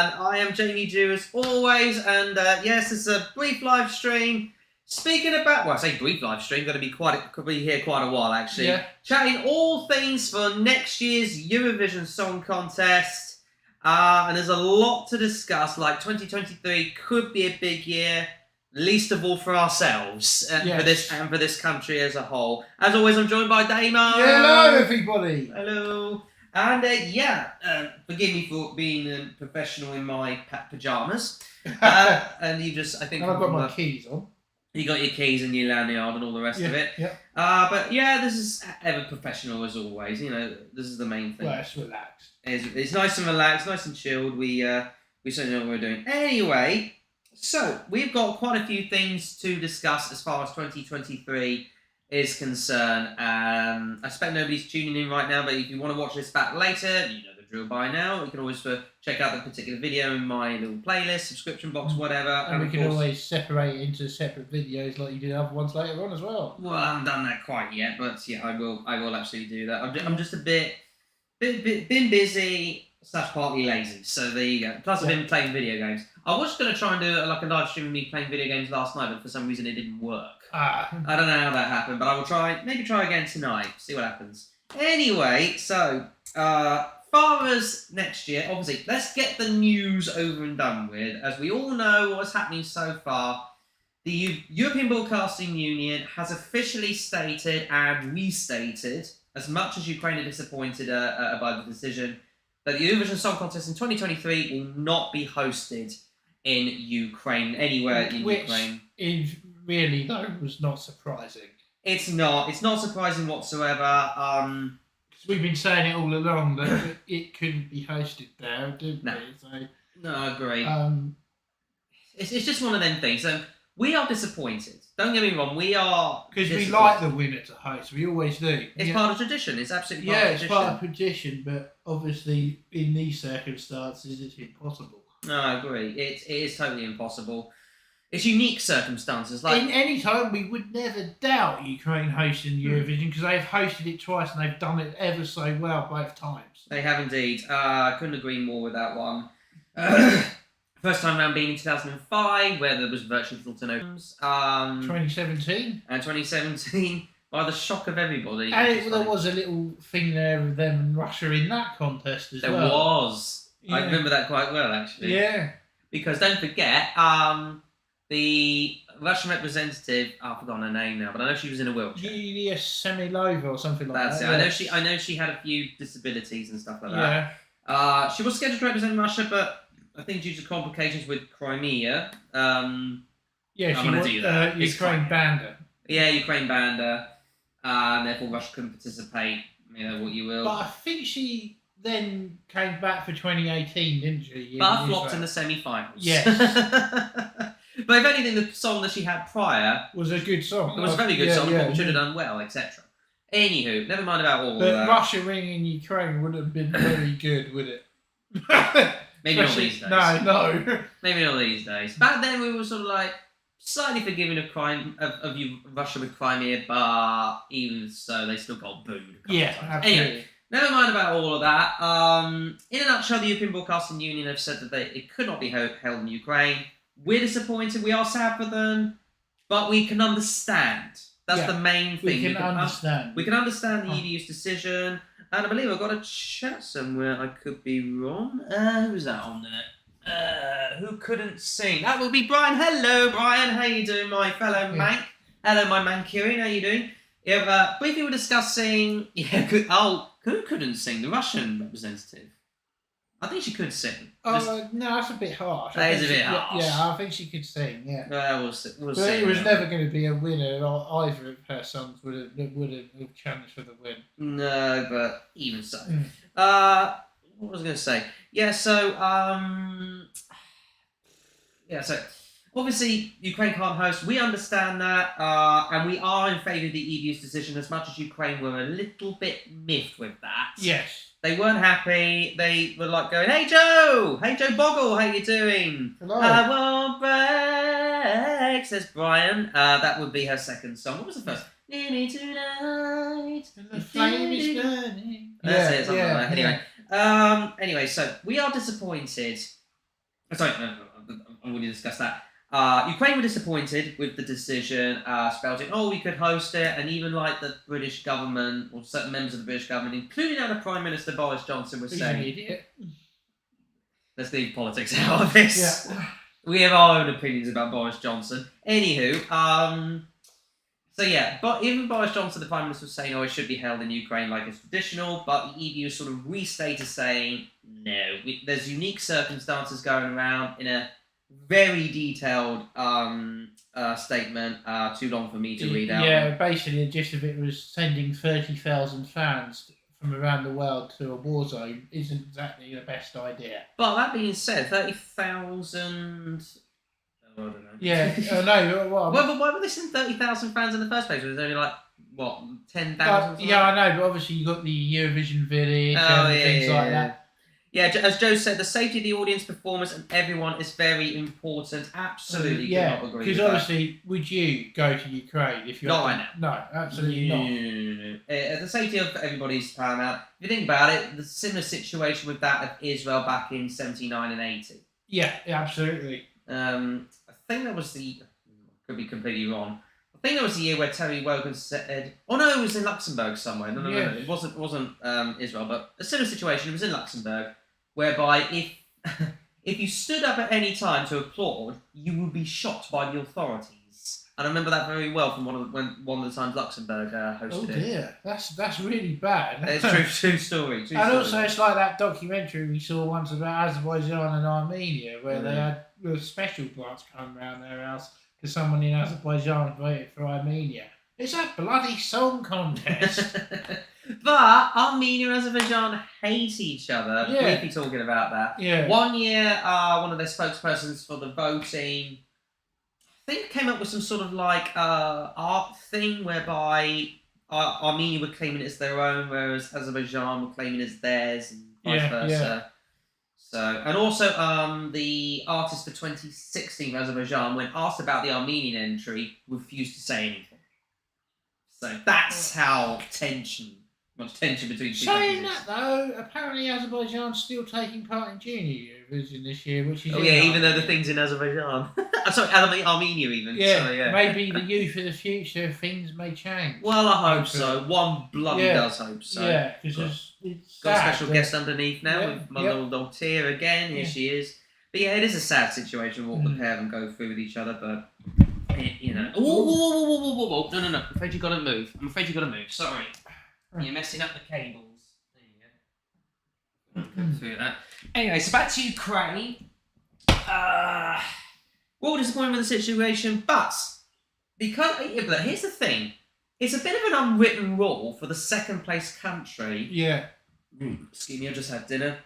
And I am Jamie Dew as always, and yes, it's a brief live stream. Speaking about, well, I say brief live stream, could be here quite a while actually. Yeah. Chatting all things for next year's Eurovision Song Contest. And there's a lot to discuss, like 2023 could be a big year, least of all for ourselves, for this country as a whole. As always, I'm joined by Damo. Hello, everybody. Hello. And forgive me for being professional in my pajamas. And you just, I think... And I've got my keys on. You got your keys and your lanyard and all the rest of it. Yeah. But yeah, this is ever professional as always. You know, this is the main thing. Well, it's relaxed. It's nice and relaxed, nice and chilled. We certainly know what we're doing. Anyway, so we've got quite a few things to discuss as far as 2023 is concerned. I expect nobody's tuning in right now, but if you want to watch this back later, you know the drill by now. You can always check out the particular video in my little playlist, subscription box, whatever. And we can always separate into separate videos like you did other ones later on as well. Well, I haven't done that quite yet, but yeah, I will absolutely do that. I'm just a bit been busy / partly lazy, so there you go. Plus I've been playing video games. I was going to try and do like a live stream of me playing video games last night, but for some reason it didn't work. I don't know how that happened, but I will maybe try again tonight, see what happens. Anyway, so far as next year, obviously, let's get the news over and done with. As we all know what's happening so far, the European Broadcasting Union has officially stated and restated, as much as Ukraine are disappointed by the decision, that the Eurovision Song Contest in 2023 will not be hosted in Ukraine, anywhere in Ukraine. Which really, though, was not surprising. It's not surprising whatsoever. We've been saying it all along that it couldn't be hosted there, didn't we? So, no, I agree. It's just one of them things. So we are disappointed. Don't get me wrong, we are... Because we like the winner to host, we always do. It's part of tradition, it's absolutely part of tradition. Yeah, it's part of tradition, but obviously in these circumstances it's impossible. No, I agree. It is totally impossible. It's unique circumstances. Like in any time, we would never doubt Ukraine hosting Eurovision because they've hosted it twice and they've done it ever so well both times. They have indeed. I couldn't agree more with that one. First time round being in 2005, where there was virtually little to no. 2017. And 2017, by the shock of everybody. And there was a little thing there with them and Russia in that contest as well. There was. Yeah. I remember that quite well, actually. Yeah. Because don't forget, the Russian representative, I've forgotten her name now, but I know she was in a wheelchair. Yulia Semilova or something like that. That's it. I know she had a few disabilities and stuff like that. Yeah. She was scheduled to represent Russia, but I think due to complications with Crimea, Ukraine banned her. Yeah, Ukraine banned her, and therefore Russia couldn't participate. You know what you will. But I think she then came back for 2018, didn't she? But flopped in the semi-finals. Yes. But if anything, the song that she had prior was a good song. It was a very good song. Probably should have done well, etc. Anywho, never mind about all that. But Russia ringing Ukraine would have been very good, would it? Maybe not these days. No. Maybe not these days. Back then, we were sort of like slightly forgiving of Russia with Crimea, but even so, they still got booed. Yeah, absolutely. Anyway, never mind about all of that. In a nutshell, the European Broadcasting Union have said that it could not be held in Ukraine. We're disappointed. We are sad for them, but we can understand. That's the main thing. We can understand. We can understand the EU's decision. And I believe I've got a chat somewhere. I could be wrong. Who's that on there? Who couldn't sing? That would be Brian. Hello, Brian. How you doing, my fellow Mank? Hello, my Mancurian. How you doing? Yeah, briefly we're discussing... who couldn't sing? The Russian representative. I think she could sing. No, that's a bit harsh. That is a bit harsh. Yeah, I think she could sing, yeah. We'll see. But it was never going to be a winner. Either of her songs would have challenged for the win. No, but even so. What was I going to say? Yeah, so... so... Obviously, Ukraine can't host. We understand that, and we are in favour of the EU's decision as much as Ukraine were a little bit miffed with that. Yes. They weren't happy. They were like going, "Hey Joe Boggle, how you doing?" Hello. I won't break, says Brian. That would be her second song. What was the first? Nearly tonight. The flame is burning. That's it, something like that. Anyway, so we are disappointed Sorry, no, I'm going to discuss that. Ukraine were disappointed with the decision, spouting, "Oh, we could host it," and even like the British government or certain members of the British government, including now the Prime Minister Boris Johnson, was He's an saying, idiot. "Let's leave politics out of this. Yeah. We have our own opinions about Boris Johnson." Anywho, so yeah, but even Boris Johnson, the Prime Minister, was saying, "Oh, it should be held in Ukraine like it's traditional," but the EU sort of restated saying, "No, there's unique circumstances going around," in a very detailed statement, too long for me to read out. Yeah, basically the gist of it was sending 30,000 fans from around the world to a war zone isn't exactly the best idea. But that being said, 30,000... I don't know. Yeah, no, Why were they sending 30,000 fans in the first place? Was there only like, what, 10,000? Yeah, I know, but obviously you got the Eurovision village and things like that. Yeah, as Joe said, the safety of the audience, performers, and everyone is very important. Absolutely, yeah, could not agree because with obviously, would you go to Ukraine if you're not right now? No, absolutely not. The safety of everybody's paramount. If you think about it, the similar situation with that of Israel back in 79 and 80. Yeah, absolutely. I think that was the... Could be completely wrong. I think that was the year where Terry Wogan said... Oh no, it was in Luxembourg somewhere. No. It wasn't Israel, but a similar situation. It was in Luxembourg, whereby if you stood up at any time to applaud, you would be shot by the authorities. And I remember that very well from one of the times Luxembourg hosted it. Oh dear, that's really bad. It's true story. Also, it's like that documentary we saw once about Azerbaijan and Armenia, where they had the special branch come around their house because someone in Azerbaijan voted for Armenia. It's a bloody song contest. But Armenia and Azerbaijan hate each other. Yeah. Briefly talking about that. Yeah. One year, one of their spokespersons for the voting, I think, came up with some sort of like art thing whereby Armenia were claiming it as their own, whereas Azerbaijan were claiming it as theirs, and vice versa. Yeah. So, and also the artist for 2016 Azerbaijan, when asked about the Armenian entry, refused to say anything. So that's how much tension between two Saying countries. that though, apparently Azerbaijan's still taking part in Junior Eurovision this year, which is even though the thing's in Azerbaijan. Sorry, Armenia even. Yeah, Sorry, yeah. Maybe the youth of the future, things may change. Well, I hope so. One bloody does hope so. Yeah, because it's got a sad, special guest underneath now with my little dog Tia again. Here she is. But yeah, it is a sad situation what the pair of them go through with each other, but you know. Whoa. No. I'm afraid you gotta move. Sorry. You're messing up the cables. There you go. Go through that. Anyway, so back to Ukraine. Well, disappointed with the situation, but here's the thing. It's a bit of an unwritten rule for the second place country. Yeah. Excuse me, I just had dinner.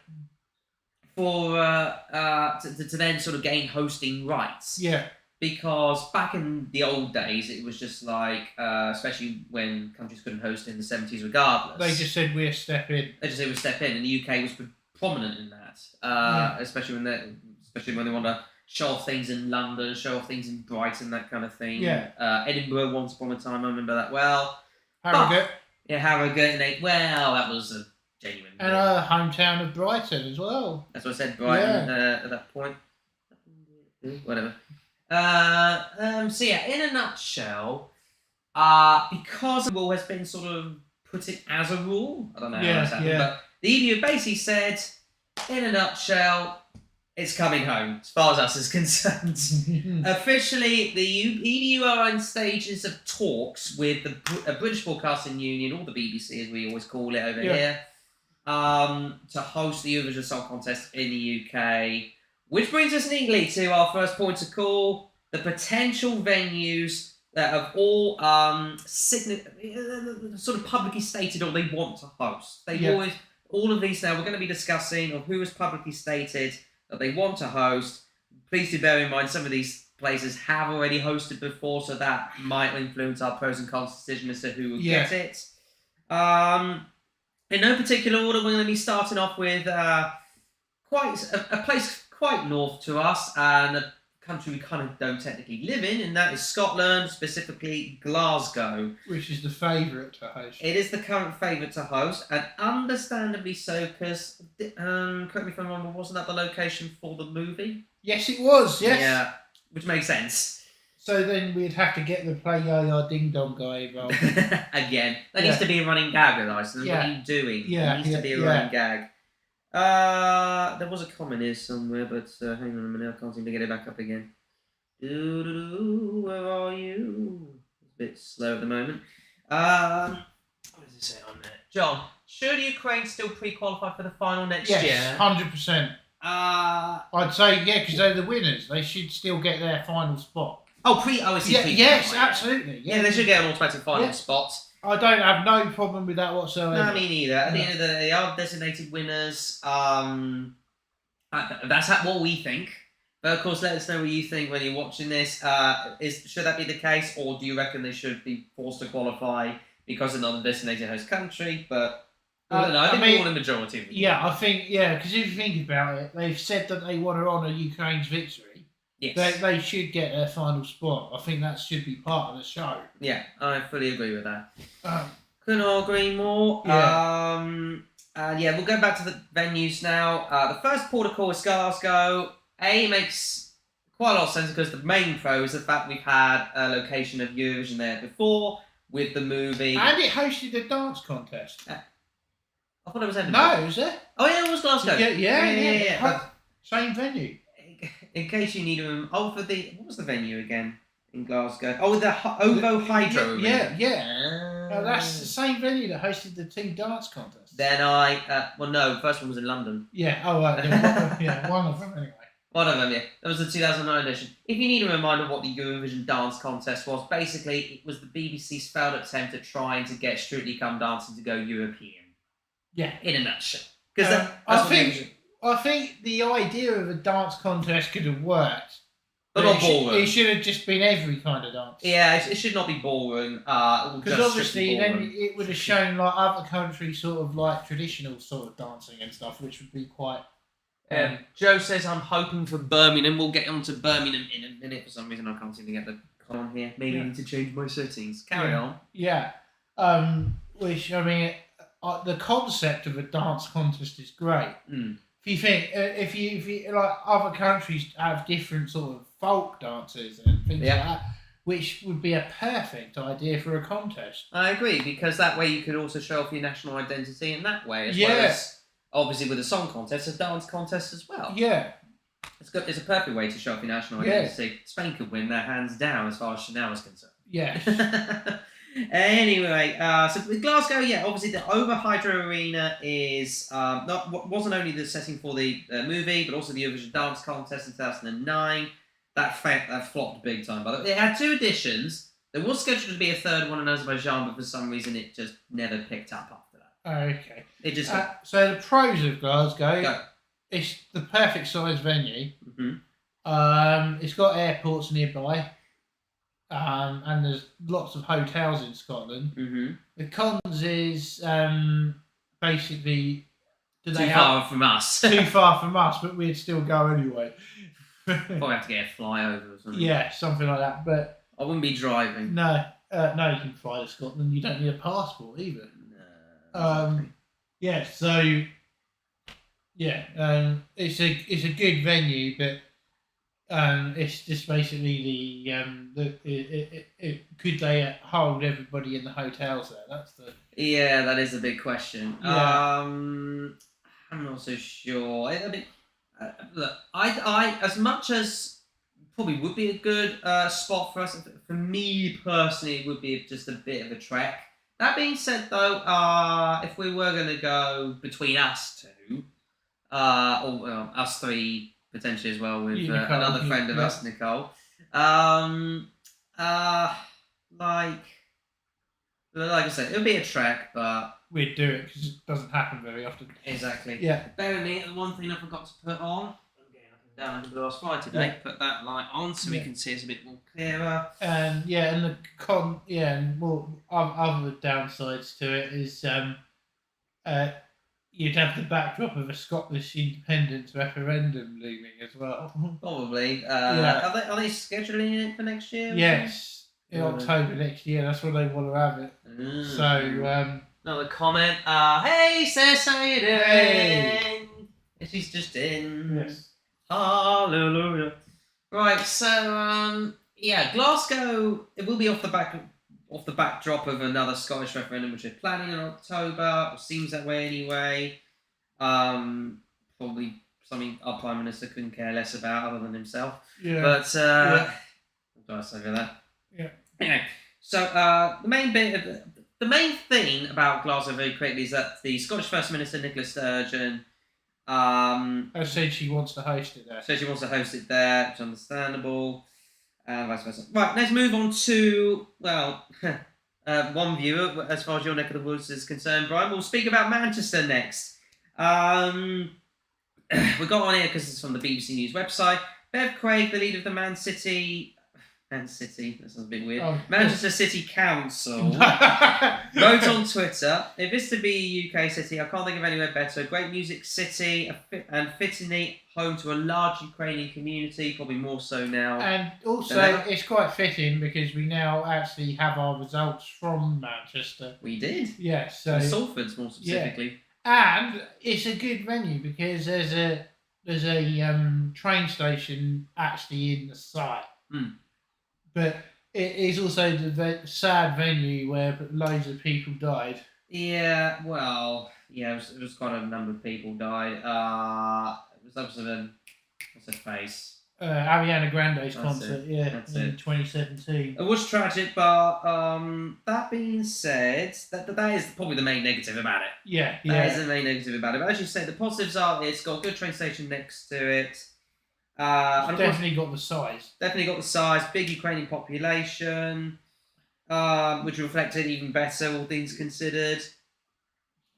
For to then sort of gain hosting rights. Yeah. Because back in the old days, it was just like, especially when countries couldn't host in the 70s regardless. They just said we'll step in. They just said we'll step in, and the UK was prominent in that. Especially when they want to show off things in London, show off things in Brighton, that kind of thing. Yeah. Edinburgh once upon a time, I remember that well. Harrogate. Harrogate. Well, that was a genuine. And our hometown of Brighton as well. That's what I said, Brighton, at that point. Whatever. So yeah, in a nutshell, because the rule has been sort of put in as a rule, I don't know how that's happened, but the EU basically said, in a nutshell, it's coming home, as far as us is concerned. Officially, the EU are in stages of talks with the British Broadcasting Union, or the BBC as we always call it over here, to host the Eurovision Song Contest in the UK. Which brings us neatly to our first point of call, the potential venues that have all sort of publicly stated or they want to host. All of these now, we're going to be discussing of who has publicly stated that they want to host. Please do bear in mind some of these places have already hosted before, so that might influence our pros and cons decision as to who will get it. In no particular order, we're going to be starting off with a place quite north to us, and a country we kind of don't technically live in, and that is Scotland, specifically Glasgow. Which is the favourite to host. It is the current favourite to host, and understandably so, because, correct me if I'm wrong, wasn't that the location for the movie? Yes, it was, yes. Yeah, which makes sense. So then we'd have to get the Play Ya Ding Dong guy involved. Again, that needs to be a running gag with us. What are you doing? Yeah, It needs to be a running gag. There was a comment here somewhere, but hang on a minute, I can't seem to get it back up again. Where are you? It's a bit slow at the moment. What does it say on there? John, should Ukraine still pre-qualify for the final next year? Yes, 100%. I'd say, yeah, because they're the winners. They should still get their final spot. Yes, absolutely. Yeah, they should get an automatic final spot. I don't have no problem with that whatsoever. No, me neither. At the end of the day, they are designated winners. That's what we think. But of course, let us know what you think when you're watching this. Should that be the case, or do you reckon they should be forced to qualify because they're not a designated host country? But I don't know. I think we're all the majority of them. Yeah, I think, because if you think about it, they've said that they want to honour Ukraine's victory. Yes. They should get their final spot. I think that should be part of the show. Yeah, I fully agree with that. Couldn't agree more. Yeah. We'll go back to the venues now. The first port of call is Glasgow. It makes quite a lot of sense because the main pro is the fact we've had a location of Eurovision there before with the movie. And it hosted a dance contest. I thought it was Edinburgh. No, was it? Oh, yeah, it was Glasgow. Yeah. Same venue. In case you need them. What was the venue again in Glasgow? Oh, the Ovo Hydro. Yeah. That's the same venue that hosted the two dance contests. Then the first one was in London. Yeah, one of them anyway. One of them, yeah. That was the 2009 edition. If you need a reminder of what the Eurovision Dance Contest was, basically it was the BBC's failed attempt at trying to get Strictly Come Dancing to go European. Yeah. In a nutshell. Because I think the idea of a dance contest could have worked. But not ballroom. It should have just been every kind of dance. Yeah, it should not be ballroom. Because obviously then it would have shown like other countries sort of like traditional sort of dancing and stuff, which would be quite... Joe says, I'm hoping for Birmingham. We'll get on to Birmingham in a minute. For some reason, I can't seem to get the con here. Maybe I need to change my settings. Carry on. Yeah. Which, I mean, the concept of a dance contest is great. If you think, if you like, other countries have different sort of folk dances and things like that, which would be a perfect idea for a contest. I agree, because that way you could also show off your national identity in that way, as well as, obviously, with a song contest, a dance contest as well. Yeah. It's a perfect way to show off your national identity. Spain could win their hands down as far as Chanel is concerned. Yeah. Anyway, so with Glasgow, obviously the Over Hydro Arena is wasn't only the setting for the movie, but also the Eurovision Dance Contest in 2009. That flopped big time. But it had two editions. There was scheduled to be a third one in Azerbaijan, but for some reason it just never picked up after that. Okay. It just so the pros of Glasgow, it's the perfect size venue. It's got airports nearby. And there's lots of hotels in Scotland. The cons is basically too far from us, but we'd still go anyway. Probably have to get a flyover or something. Yeah, something like that. But I wouldn't be driving. No, you can fly to Scotland. You don't need a passport either. No. It's a good venue, but. It's just basically could they hold everybody in the hotels there? That's the that is a big question. Yeah. I'm not so sure. Look, I as much as probably would be a good spot for us. For me personally, it would be just a bit of a trek. That being said, though, if we were going to go between us two, or us three. Potentially as well with another friend of us, Nicole. Like I said, it'll be a trek, but we'd do it because it doesn't happen very often. Exactly. Yeah. Bear with me. The one thing I forgot to put on. I'm getting up and down over the last slide today. Yeah. Put that light on so we can see it's a bit more clearer. And the other downsides to it is you'd have the backdrop of a Scottish independence referendum looming as well. Probably. Yeah. Are they scheduling it for next year? Yes, in October next year. That's when they want to have it. So, another comment. Hey, sis, how you doing? Hey. She's just in. yes. Hallelujah. Right. So, yeah, Glasgow. It will be off the backdrop of another Scottish referendum, which they're planning in October. Or seems that way anyway. Probably something our Prime Minister couldn't care less about other than himself. Yeah. But what do I say about that? Yeah. Anyway, so the main thing about Glasgow very quickly is that the Scottish First Minister Nicola Sturgeon has said she wants to host it there. said she wants to host it there, which is understandable. Vice versa. Right, let's move on to one viewer as far as your neck of the woods is concerned, Brian. We'll speak about Manchester next. We got on here because it's from the BBC News website. Bev Craig, the leader of the Man City, that sounds a bit weird. Oh. Manchester City Council wrote on Twitter, if this to be a UK city, I can't think of anywhere better. A great music city and fittingly home to a large Ukrainian community, probably more so now. And also, it's quite fitting because we now actually have our results from Manchester. We did. Yes. So Salford's more specifically. Yeah. And it's a good venue because there's a train station actually in the site. But it is also the sad venue where loads of people died. Yeah, well, it was quite a number of people died. It was up to what's her face? Ariana Grande's concert, That's in it. 2017. It was tragic, but that being said, that is probably the main negative about it. Yeah. That is the main negative about it. But as you said, the positives are it's got a good train station next to it. And definitely got the size. Definitely got the size. Big Ukrainian population, which reflected even better, all things considered.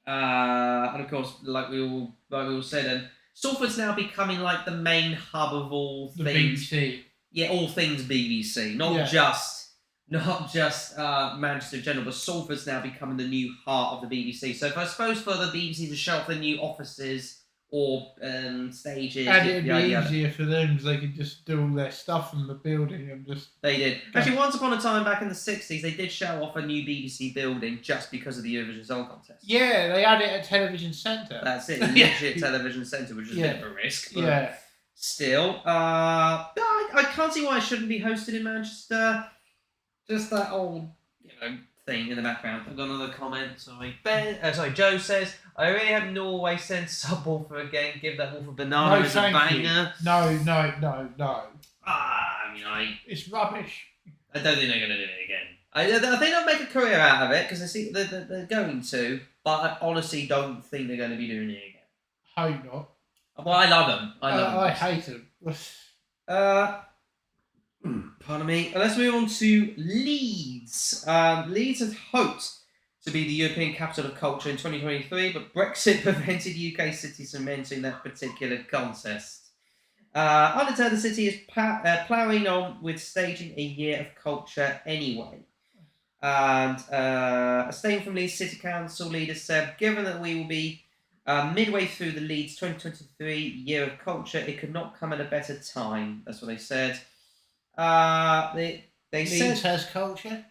And of course, like we all said, Salford's now becoming like the main hub of all things. BBC. Yeah, all things BBC, not just Manchester in general, but Salford's now becoming the new heart of the BBC. So, if I suppose for the BBC to show off the new offices or stages, and it'd be easier for them because they could just do all their stuff from the building and just. They did. Actually, once upon a time back in the 60s, they did show off a new BBC building just because of the Eurovision Song Contest. Yeah, they had it at Television Centre. That's it. Literally at Television Centre, which is a bit of a risk. But still, I can't see why it shouldn't be hosted in Manchester. Just that old, thing in the background. I've got another comment. Sorry, Joe says, I really hope Norway sends subwoofer again. Give that wolf a banana as a banger. No. It's rubbish. I don't think they're going to do it again. I think they'll make a career out of it because they're going to, but I honestly don't think they're going to be doing it again. Hope not. Well, I love them. I hate them. Pardon me. Let's move on to Leeds. Leeds had hoped to be the European capital of culture in 2023, but Brexit prevented UK cities from entering that particular contest. Undeterred, the city is ploughing on with staging a year of culture anyway. And a statement from Leeds City Council leaders said, given that we will be midway through the Leeds 2023 year of culture, it could not come at a better time. That's what they said. They Leeds said has culture.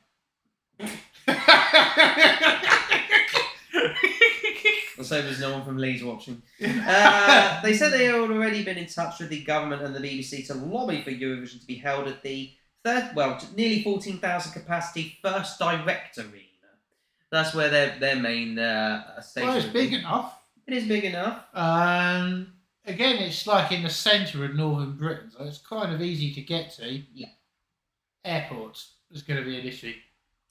Let's hope there's no one from Leeds watching. They said they had already been in touch with the government and the BBC to lobby for Eurovision to be held at the nearly 14,000 capacity First Direct Arena. That's where their main station. Well, it's big enough. It is big enough. Again, it's like in the centre of northern Britain, so it's kind of easy to get to. Yeah. Airports is going to be an issue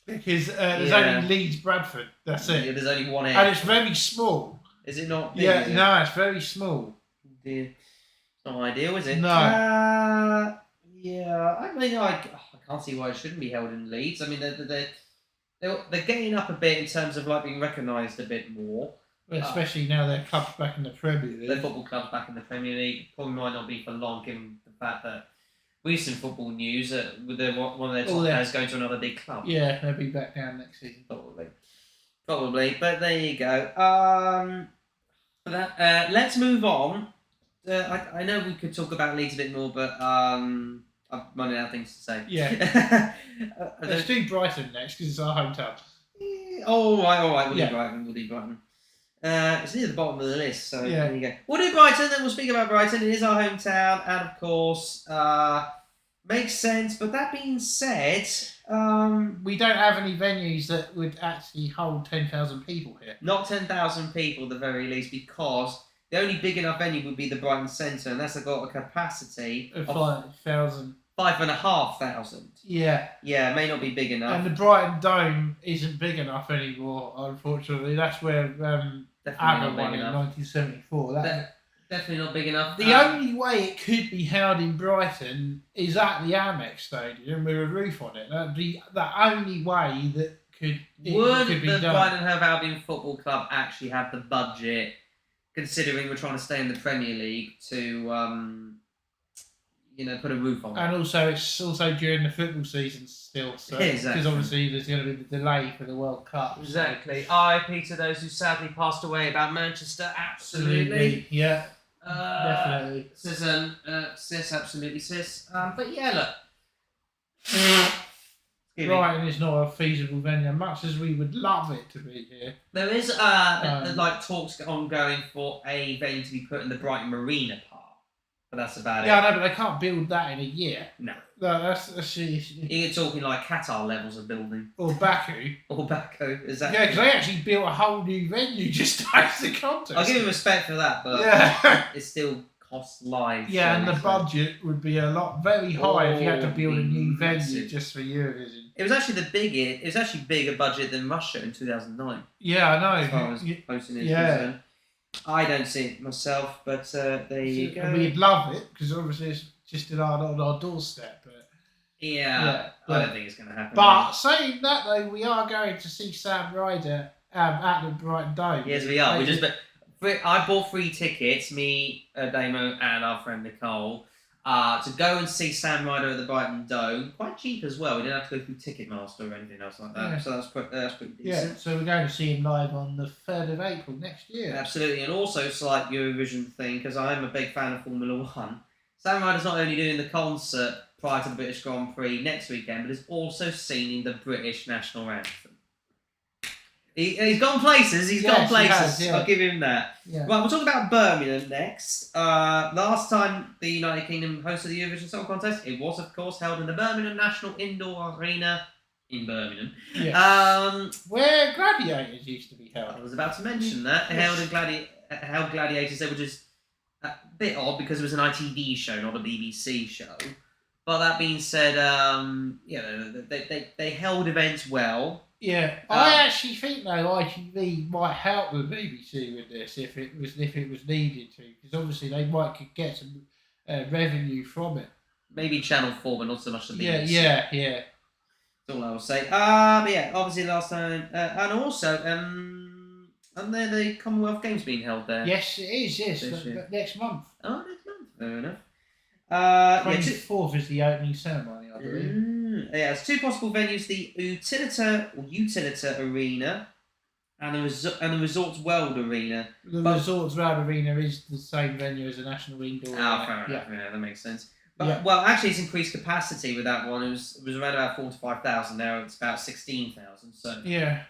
because there's only Leeds Bradford. That's it. Yeah, there's only one airport. And it's very small. Is it not big? Yeah, no, it's very small. Dear. It's not ideal, is it? No. Yeah, I mean, I can't see why it shouldn't be held in Leeds. I mean, they're getting up a bit in terms of like being recognised a bit more. Especially now their club's back in the Premier League. Their football club's back in the Premier League. Probably might not be for long, given the fact that recent football news with one of their top players going to another big club. Yeah, they'll be back down next season. Probably. But there you go. But let's move on. I know we could talk about Leeds a bit more, but I'm running out of things to say. Yeah. Let's do Brighton next because it's our hometown. All right. We'll do Brighton. It's near the bottom of the list, so there you go. We'll do Brighton, then we'll speak about Brighton. It is our hometown, and of course, makes sense. But that being said, we don't have any venues that would actually hold 10,000 people here. Not 10,000 people at the very least, because the only big enough venue would be the Brighton Centre, and that's got a capacity of 5,000. 5,500. Yeah. Yeah, it may not be big enough. And the Brighton Dome isn't big enough anymore, unfortunately. That's where ABBA won in 1974. Definitely not big enough. The only way it could be held in Brighton is at the Amex Stadium with a roof on it. That'd be the only way that could be Would done. the Brighton Hove Albion Football Club actually have the budget, considering we're trying to stay in the Premier League, to put a roof on it? And also, it's also during the football season still, so because obviously there's going to be the delay for the World Cup. Exactly. RIP to those who sadly passed away about Manchester. Absolutely. Yeah. Definitely. Sis, absolutely, sis. But yeah, look. Brighton is not a feasible venue, much as we would love it to be here. There is talks ongoing for a venue to be put in the Brighton Marina Park, but that's about it. Yeah, I know, but they can't build that in a year. No. That's You're talking like Qatar levels of building. Or Baku. Is that? Yeah, because they actually built a whole new venue just to host the contest. I'll give him respect for that, but it still costs lives. Yeah, and the budget would be very high if you had to build a new venue just for Eurovision. It was actually bigger budget than Russia in 2009. Yeah, I know. As far as hosting is concerned. I don't see it myself, but there you go. We'd love it because obviously it's just on our doorstep. But I don't think it's going to happen. But saying that though, we are going to see Sam Ryder at the Brighton Dome. Yes, we are. I bought 3 tickets, me, Damo, and our friend Nicole, to go and see Sam Ryder at the Brighton Dome. Quite cheap as well. We didn't have to go through Ticketmaster or anything else like that. Yeah. So that's pretty decent. Yeah, so we're going to see him live on the 3rd of April next year. Absolutely, and also slight Eurovision thing, because I'm a big fan of Formula 1. Sam Ryder's not only doing the concert prior to the British Grand Prix next weekend, but is also singing the British national anthem. He's gone places. He has, yeah. I'll give him that. Yeah. Right, we'll talk about Birmingham next. Last time the United Kingdom hosted the Eurovision Song Contest, it was, of course, held in the Birmingham National Indoor Arena in Birmingham. Yes. Where Gladiators used to be held. I was about to mention that. Held Gladiators. They were just a bit odd because it was an ITV show, not a BBC show. But that being said, they held events well. Yeah, I actually think though ITV might help the BBC with this if it was needed to, because obviously they could get some revenue from it. Maybe Channel 4, but not so much the BBC. Yeah. That's all I will say. But yeah, obviously last time, and also, and then the Commonwealth Games being held there. Yes, it is. Yes, next month. Oh, next month. Fair enough. 24th is the opening ceremony, I believe. Yeah, there's 2 possible venues: the Utilita Arena and the Resorts World Arena. The Resorts World Arena is the same venue as the National Indoor Arena. Fair enough. Yeah, that makes sense. But well, actually, it's increased capacity with that one. It was around about 4,000 to 5,000. Now it's about 16,000. So yeah.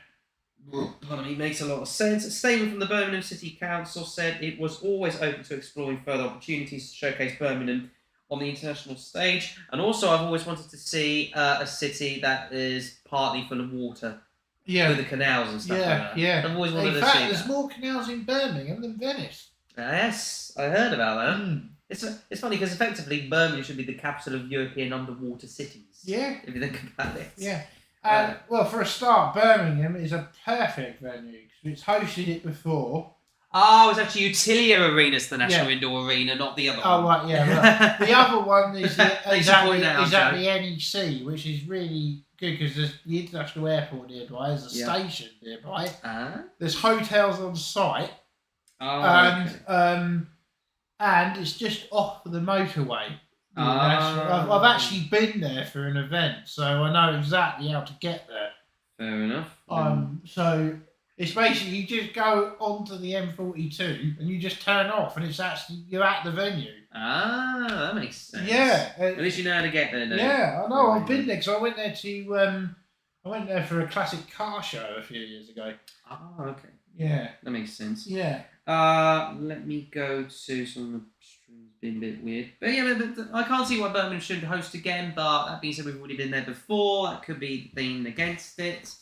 It makes a lot of sense. A statement from the Birmingham City Council said it was always open to exploring further opportunities to showcase Birmingham on the international stage, and also I've always wanted to see a city that is partly full of water, with the canals and stuff like that. Yeah, I've always wanted to see that. In fact, there's more canals in Birmingham than Venice. Yes, I heard about that. It's funny because effectively Birmingham should be the capital of European underwater cities. Yeah, if you think about it. Yeah, well, for a start, Birmingham is a perfect venue because it's hosted it before. Oh, it's actually Utilia Arena's the National Indoor Arena, not the other one. Oh, right, yeah. Right. The other one is at the NEC, which is really good because there's the international airport nearby, there's a station nearby, there's hotels on site, and it's just off the motorway. I've actually been there for an event, so I know exactly how to get there. Fair enough. It's basically you just go onto the M42 and you just turn off, and it's actually you're at the venue. Ah, that makes sense. Yeah, at least you know how to get there. Now. Yeah, I know. I've been there because I went there to I went there for a classic car show a few years ago. Oh, okay. Yeah, that makes sense. Yeah. Let me go to some of the streams. Been a bit weird, but yeah, I can't see why Birmingham should host again. But that being said, we've already been there before. That could be the thing against it.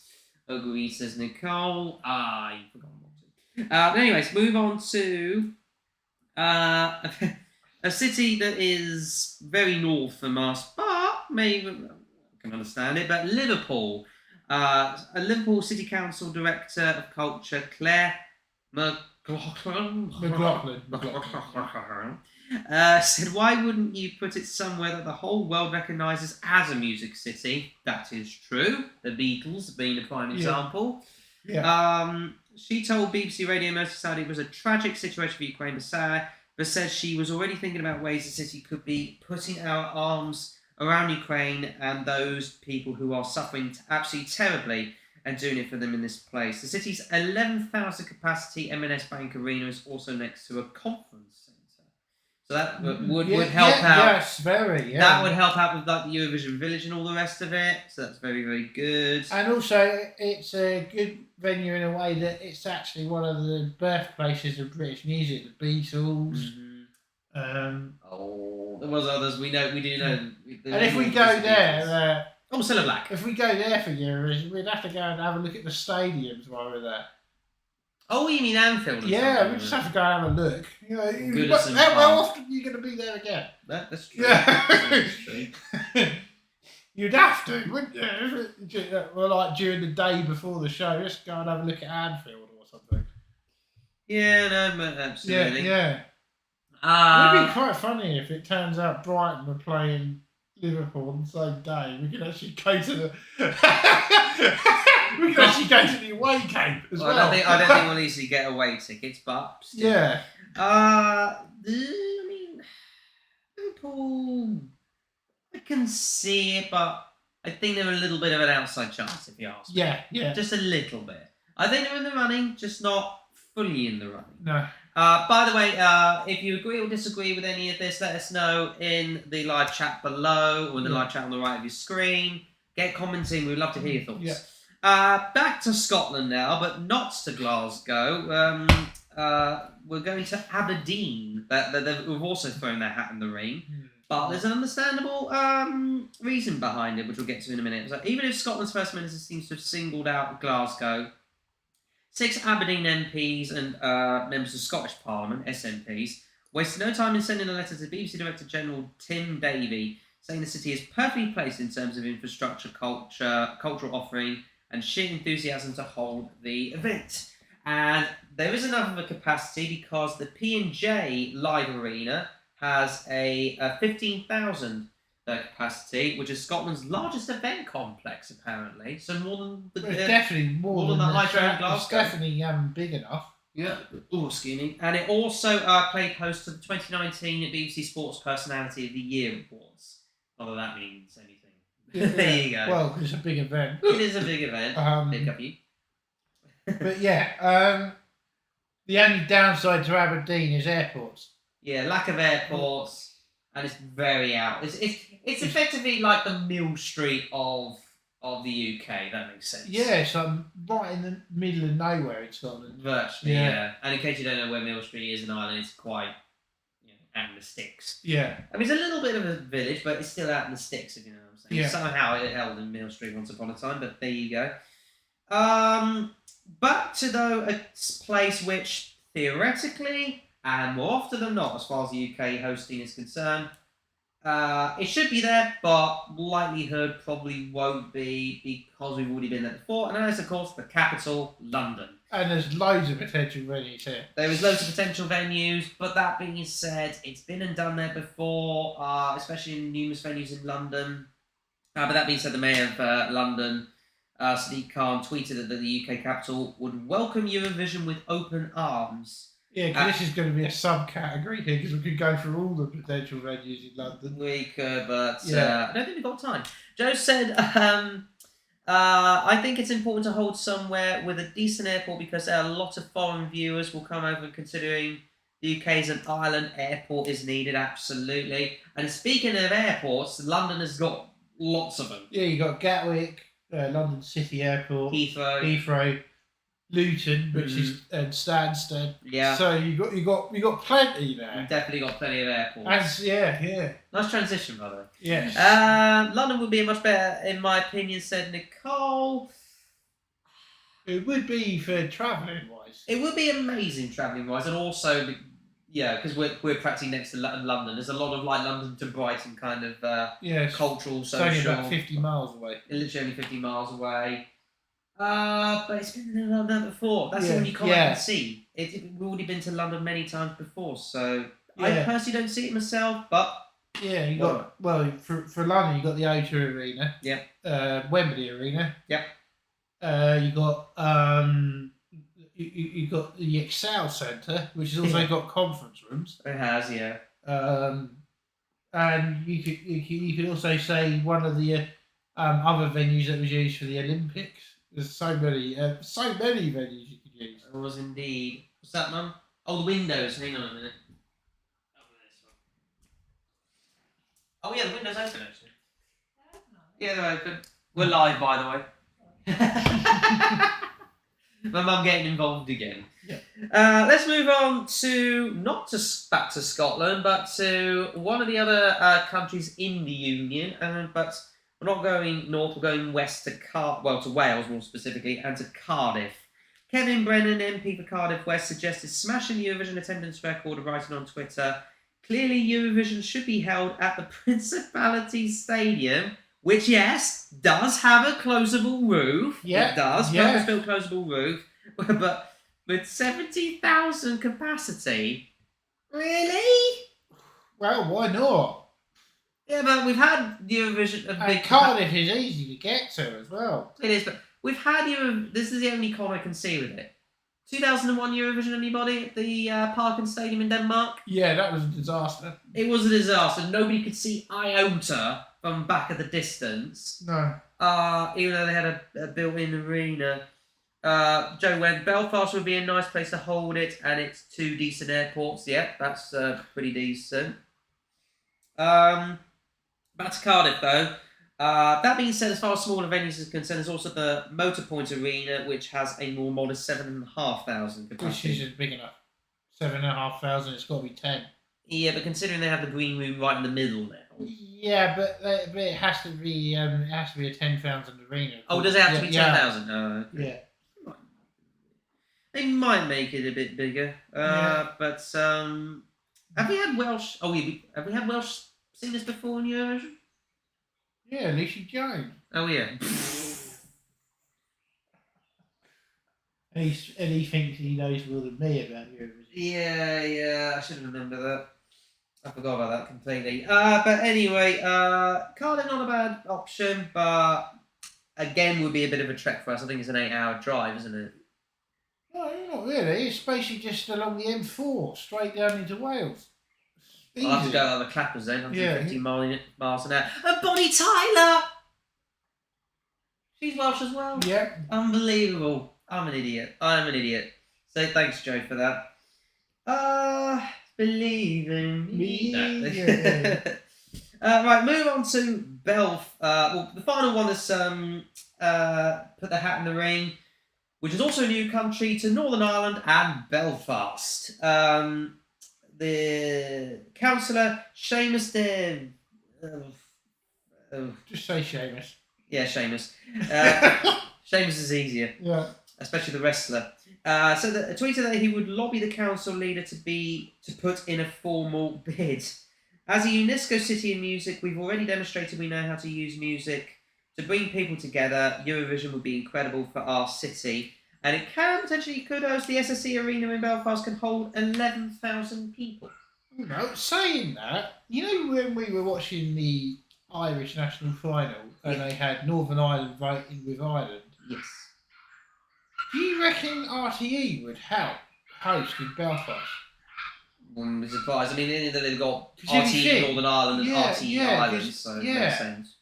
Agree, says Nicole. You've forgotten what to. Anyways, move on to a city that is very north from us, but maybe I can understand it. But Liverpool, a Liverpool City Council Director of Culture, Claire McLaughlin, said, "Why wouldn't you put it somewhere that the whole world recognises as a music city?" That is true. The Beatles being a prime example. Yeah. She told BBC Radio Merseyside it was a tragic situation for Ukraine, but said she was already thinking about ways the city could be putting our arms around Ukraine and those people who are suffering absolutely terribly, and doing it for them in this place. The city's 11,000 capacity M&S Bank Arena is also next to a conference centre. So that would help out. Yes, very. Yeah. That would help out with like the Eurovision Village and all the rest of it. So that's very, very good. And also, it's a good venue in a way that it's actually one of the birthplaces of British music. The Beatles. Mm-hmm. There was others. We do know. And if we go there. Cilla Black. If we go there for Eurovision, we'd have to go and have a look at the stadiums while we're there. Oh, you mean Anfield? Yeah, we just have to go and have a look. You know, how often are you going to be there again? That's true. Yeah. That's true. You'd have to, wouldn't you? Well, like during the day before the show, just go and have a look at Anfield or something. Yeah, no, absolutely. Yeah. It'd be quite funny if it turns out Brighton were playing Liverpool on the same day. We could actually go to the away game as well. I don't think we'll easily get away tickets, but still. Yeah. I mean, Liverpool, I can see it, but I think they're a little bit of an outside chance, if you ask me. Yeah. Just a little bit. I think they're in the running, just not fully in the running. No. By the way, if you agree or disagree with any of this, let us know in the live chat below or in the live chat on the right of your screen. Get commenting. We'd love to hear your thoughts. Yeah. Back to Scotland now, but not to Glasgow. We're going to Aberdeen. We've also thrown their hat in the ring. But there's an understandable reason behind it, which we'll get to in a minute. So even if Scotland's First Minister seems to have singled out Glasgow, 6 Aberdeen MPs and members of Scottish Parliament, SNPs, wasted no time in sending a letter to BBC Director General Tim Davie, saying the city is perfectly placed in terms of infrastructure, cultural offering, and sheer enthusiasm to hold the event. And there is enough of a capacity because the P&J Live Arena has a 15,000 capacity, which is Scotland's largest event complex, apparently. So more than definitely more than the Hydro in Glasgow. It's definitely big enough. Yeah. Oh, excuse me. And it also played host to the 2019 BBC Sports Personality of the Year Awards. Not that that means anything. Yeah. There you go. Well, it's a big event. It is a big event. Pick up you. But yeah, the only downside to Aberdeen is airports. Yeah, lack of airports, and it's very out. It's effectively like the Mill Street of the UK. That makes sense. Yeah, so right in the middle of nowhere in Scotland. Virtually, yeah. And in case you don't know where Mill Street is in Ireland, it's quite out in the sticks. Yeah. I mean, it's a little bit of a village, but it's still out in the sticks, if you know what I'm saying. Yeah. Somehow it held in Mill Street once upon a time, but there you go. Back to a place which theoretically, and more often than not, as far as the UK hosting is concerned, it should be there, but likelihood probably won't be because we've already been there before. And that is, of course, the capital, London. And there's loads of potential venues here. There is loads of potential venues, but that being said, it's been and done there before, especially in numerous venues in London. But that being said, the Mayor of London, Sadiq Khan, tweeted that the UK capital would welcome Eurovision with open arms. Yeah, because this is going to be a subcategory here, because we could go through all the potential venues in London. We could, but I don't think we've got time. Joe said I think it's important to hold somewhere with a decent airport because a lot of foreign viewers will come over, considering the UK is an island. Airport is needed, absolutely. And speaking of airports, London has got lots of them. Yeah, you got Gatwick, London City Airport, Heathrow, Luton, which is Stansted. Yeah. So you got plenty there. We've definitely got plenty of airports. And, yeah. Nice transition, by the way. Yes. London would be much better, in my opinion, said Nicole. It would be for travelling wise. It would be amazing travelling wise, and also, yeah, because we're practically next to London. There's a lot of like London to Brighton kind of cultural, social. It's only about 50 miles away. Literally only 50 miles away. But it's been in London before. That's the only comment I can see. We've already been to London many times before, so I personally don't see it myself. But yeah, you got for London, you got the O2 Arena. Yep. Wembley Arena. Yep. You got you got the Excel Centre, which has also got conference rooms. It has, yeah. And you could also say one of the other venues that was used for the Olympics. There's so many venues you could use. There was indeed. What's that, Mum? Oh, the windows. Hang on a minute. Oh yeah, the window's open actually. Yeah, they're open. We're live, by the way. My mum getting involved again. Yeah. Let's move on to back to Scotland, but to one of the other countries in the Union. But we're not going north. We're going west to to Wales more specifically, and to Cardiff. Kevin Brennan, MP for Cardiff West, suggested smashing the Eurovision attendance record, writing on Twitter, "Clearly, Eurovision should be held at the Principality Stadium." Which, yes, does have a closable roof. Yeah. It does. Yeah. Purpose-built closable roof. But with 70,000 capacity, really? Well, why not? Yeah, but we've had Eurovision... And Cardiff is easy to get to as well. It is, but we've had Eurovision... This is the only con I can see with it. 2001 Eurovision, anybody? At the Parken Stadium in Denmark? Yeah, that was a disaster. It was a disaster. Nobody could see iota from back at the distance. No. Even though they had a built-in arena. Joe went, Belfast would be a nice place to hold it, and it's 2 decent airports. Yeah, that's pretty decent. Back to Cardiff, though. That being said, as far as smaller venues is concerned, there's also the Motorpoint Arena, which has a more modest 7,500 capacity. Which isn't big enough. 7,500, it's got to be 10. Yeah, but considering they have the green room right in the middle now. Yeah, but it has to be a 10,000 arena. Oh, does it have to be 10,000? Yeah. They might make it a bit bigger. But have we had Welsh? Oh, have we had Welsh singers before in Eurovision? Yeah, Alicia Jones. Oh yeah. And he thinks he knows more than me about Eurovision. Yeah, I should remember that. I forgot about that completely. But anyway, Cardiff not a bad option, but again would be a bit of a trek for us. I think it's an 8-hour drive, isn't it? No, not really. It's basically just along the M4, straight down into Wales. I'll have to go over Clappers then, 150 miles an hour. And Bonnie Tyler! She's Welsh as well. Yeah. Unbelievable. I'm an idiot. So thanks, Joe, for that. Believe in me. No. Yeah. Right, move on to the final one that's put the hat in the ring, which is also a new country to Northern Ireland and Belfast. The councillor, Seamus Just say Seamus. Yeah, Seamus. Seamus is easier. Yeah. Especially the wrestler. So tweeted that he would lobby the council leader to put in a formal bid. As a UNESCO city in music, we've already demonstrated we know how to use music to bring people together. Eurovision would be incredible for our city. And it could host the SSE Arena in Belfast, can hold 11,000 people. No, saying that, you know when we were watching the Irish national final and they had Northern Ireland voting with Ireland? Yes. Do you reckon RTE would help host in Belfast? Wouldn't be surprised. I mean, they've got RTE Northern Ireland and RTE Ireland, so it makes sense.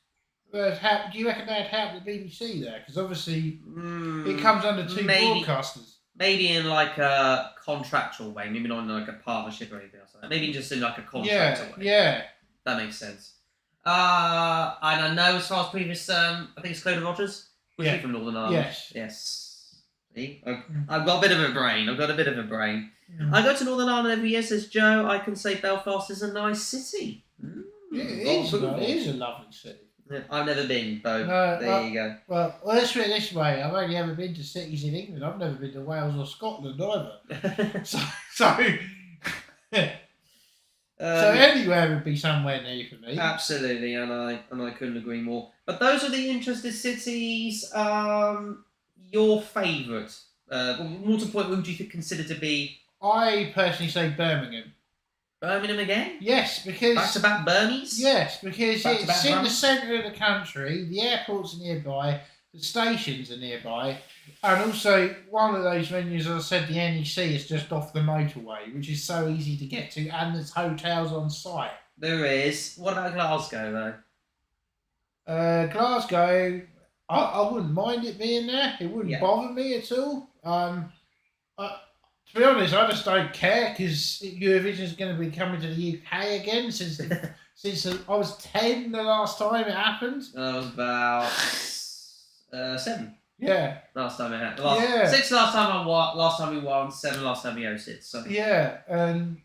Do you reckon they'd help the BBC there? Because obviously it comes under two broadcasters. Maybe in like a contractual way, maybe not in like a partnership or anything else like that. Maybe just in like a contractual way. Yeah. That makes sense. And I know as far as previous, I think it's Clodagh Rogers. Was she from Northern Ireland? Yes. See? I've got a bit of a brain. I go to Northern Ireland every year, says Joe. I can say Belfast is a nice city. It is a lovely city. I've never been, Bo. There you go. Well, let's put it this way. I've only ever been to cities in England. I've never been to Wales or Scotland either. so anywhere would be somewhere new for me. Absolutely, and I couldn't agree more. But those are the interested cities. Your favourite? More to the point, who do you consider to be? I personally say Birmingham. Birmingham again? Yes, because back-to-back Birmies? Yes, because it's in the centre of the country. The airports are nearby. The stations are nearby. And also, one of those venues, as I said, the NEC is just off the motorway, which is so easy to get to, and there's hotels on site. There is. What about Glasgow, though? Glasgow, I wouldn't mind it being there. It wouldn't bother me at all. To be honest, I just don't care, because Eurovision is going to be coming to the UK again since I was 10 the last time it happened. I was about 7. Yeah. Last time it happened. 6 last time we won, 7 last time we hosted. So. Yeah, and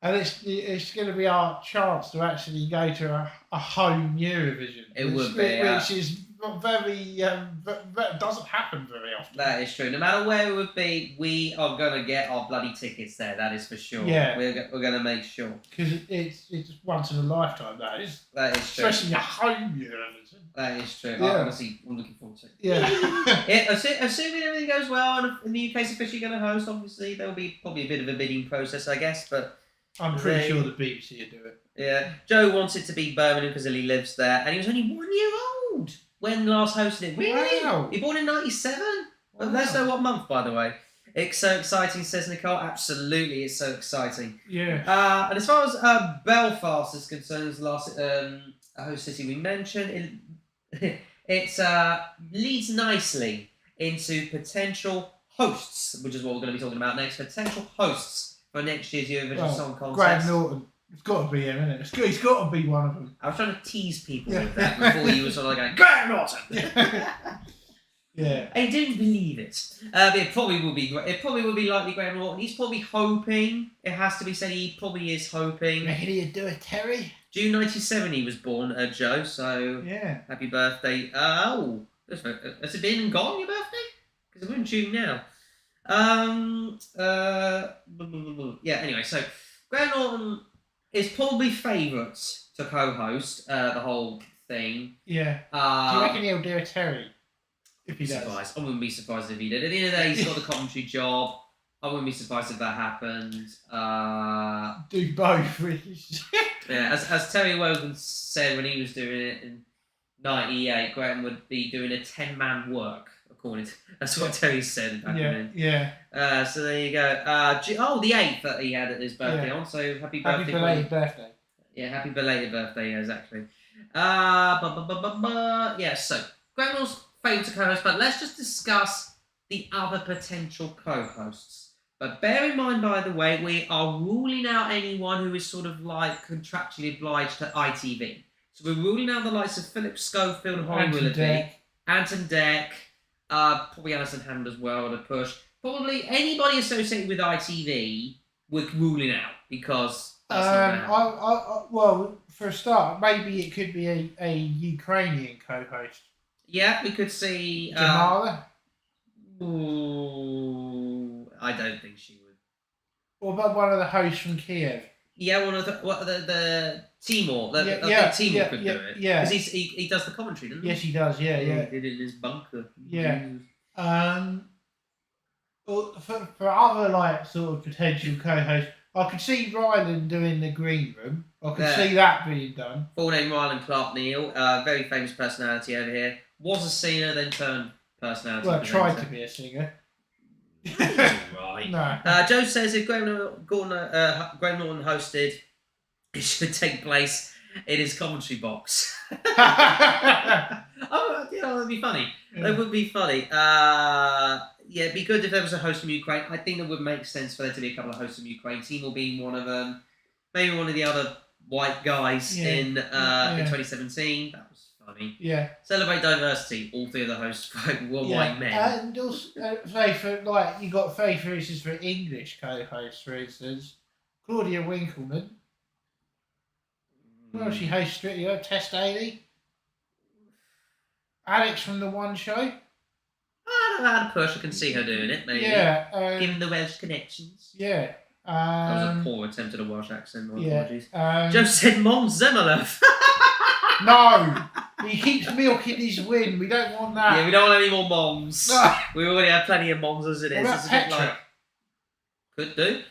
it's going to be our chance to actually go to a home Eurovision. Which is very doesn't happen very often. That is true. No matter where it would be, we are going to get our bloody tickets there. That is for sure. Yeah, we're going to make sure, because it's once in a lifetime. That is true. Especially a home Eurovision. That is true. Yeah. Honestly, I'm looking forward to it. Yeah. Assuming everything goes well, and the UK's officially going to host, obviously there will be probably a bit of a bidding process, I guess, but. I'm pretty sure the BBC will do it. Yeah. Joe wants it to be Birmingham because he lives there, and he was only 1 year old when last hosted it. Really? Wow. He born in 97? Wow. Let's know what month, by the way. It's so exciting, says Nicole. Absolutely, it's so exciting. Yeah. And as far as Belfast is concerned, the last host city we mentioned, it leads nicely into potential hosts, which is what we're going to be talking about next. Potential hosts for next year's Eurovision Song Contest. Graham Norton. It's got to be him, isn't it? He's got to be one of them. I was trying to tease people with that before you were sort of like going, Graham Norton! Yeah. I didn't believe it. But it probably will be. It probably will be likely Graham Norton. He's probably hoping. It has to be said. He probably is hoping. Reckon he'd do a Terry? June 97 he was born, Joe. So happy birthday. Has it been and gone your birthday? Because we're in June now. Anyway, so Graham Norton is probably favourite to co-host the whole thing. Yeah. Do you reckon he'll do a Terry? If he does. I wouldn't be surprised if he did. At the end of the day, he's got the commentary job. I wouldn't be surprised if that happened. Do both, really. Yeah, as Terry Wogan said when he was doing it in '98, Graham would be doing a 10-man work. That's what Terry said back then. Yeah. So there you go. The 8th that he had at his birthday on. So happy birthday! Happy belated birthday. Yeah, happy belated birthday. Exactly. So Graham Norton's favourite to co-host, but let's just discuss the other potential co-hosts. But bear in mind, by the way, we are ruling out anyone who is sort of like contractually obliged to ITV. So we're ruling out the likes of Philip Schofield and Holly Willoughby, Anton Deck. Probably Alison Hammond as well at a push. Probably anybody associated with ITV we're ruling out because that's not going to happen. Well, for a start, maybe it could be a Ukrainian co-host. Yeah, we could see Jamala. I don't think she would. What about one of the hosts from Kiev? Yeah, one of the Timur. Timur could do it. Yeah, because he does the commentary, doesn't he? Yes, he does. Yeah. He did it in his bunker. Yeah. For other like sort of potential co-hosts, I could see Ryland doing the green room. I could see that being done. Full name Ryland Clark Neal, very famous personality over here. Was a singer, then turned personality. Well, tried to be a singer. Right. No. Joe says if Graham Norton hosted, it should take place in his commentary box. Yeah. Oh, that'd be funny. That would be funny. Yeah, it'd be good if there was a host from Ukraine. I think it would make sense for there to be a couple of hosts from Ukraine. Timo being one of them. Maybe one of the other white guys in 2017. That was funny. Yeah. Celebrate diversity. All three of the hosts were white men. And also, say for you got for instance for English co-hosts, for instance, Claudia Winkleman. Well, she hosts strictly Tess Daly. Alex from the One Show. I don't know how to push. I can see her doing it. Maybe. Yeah. Given the Welsh connections. Yeah. That was a poor attempt at a Welsh accent. My apologies. Joe said Mons Zemelov. No, he keeps milking his win. We don't want that. Yeah, we don't want any more Mons. No. We already have plenty of Mons as it is. What It's a about bit Petra? like could do.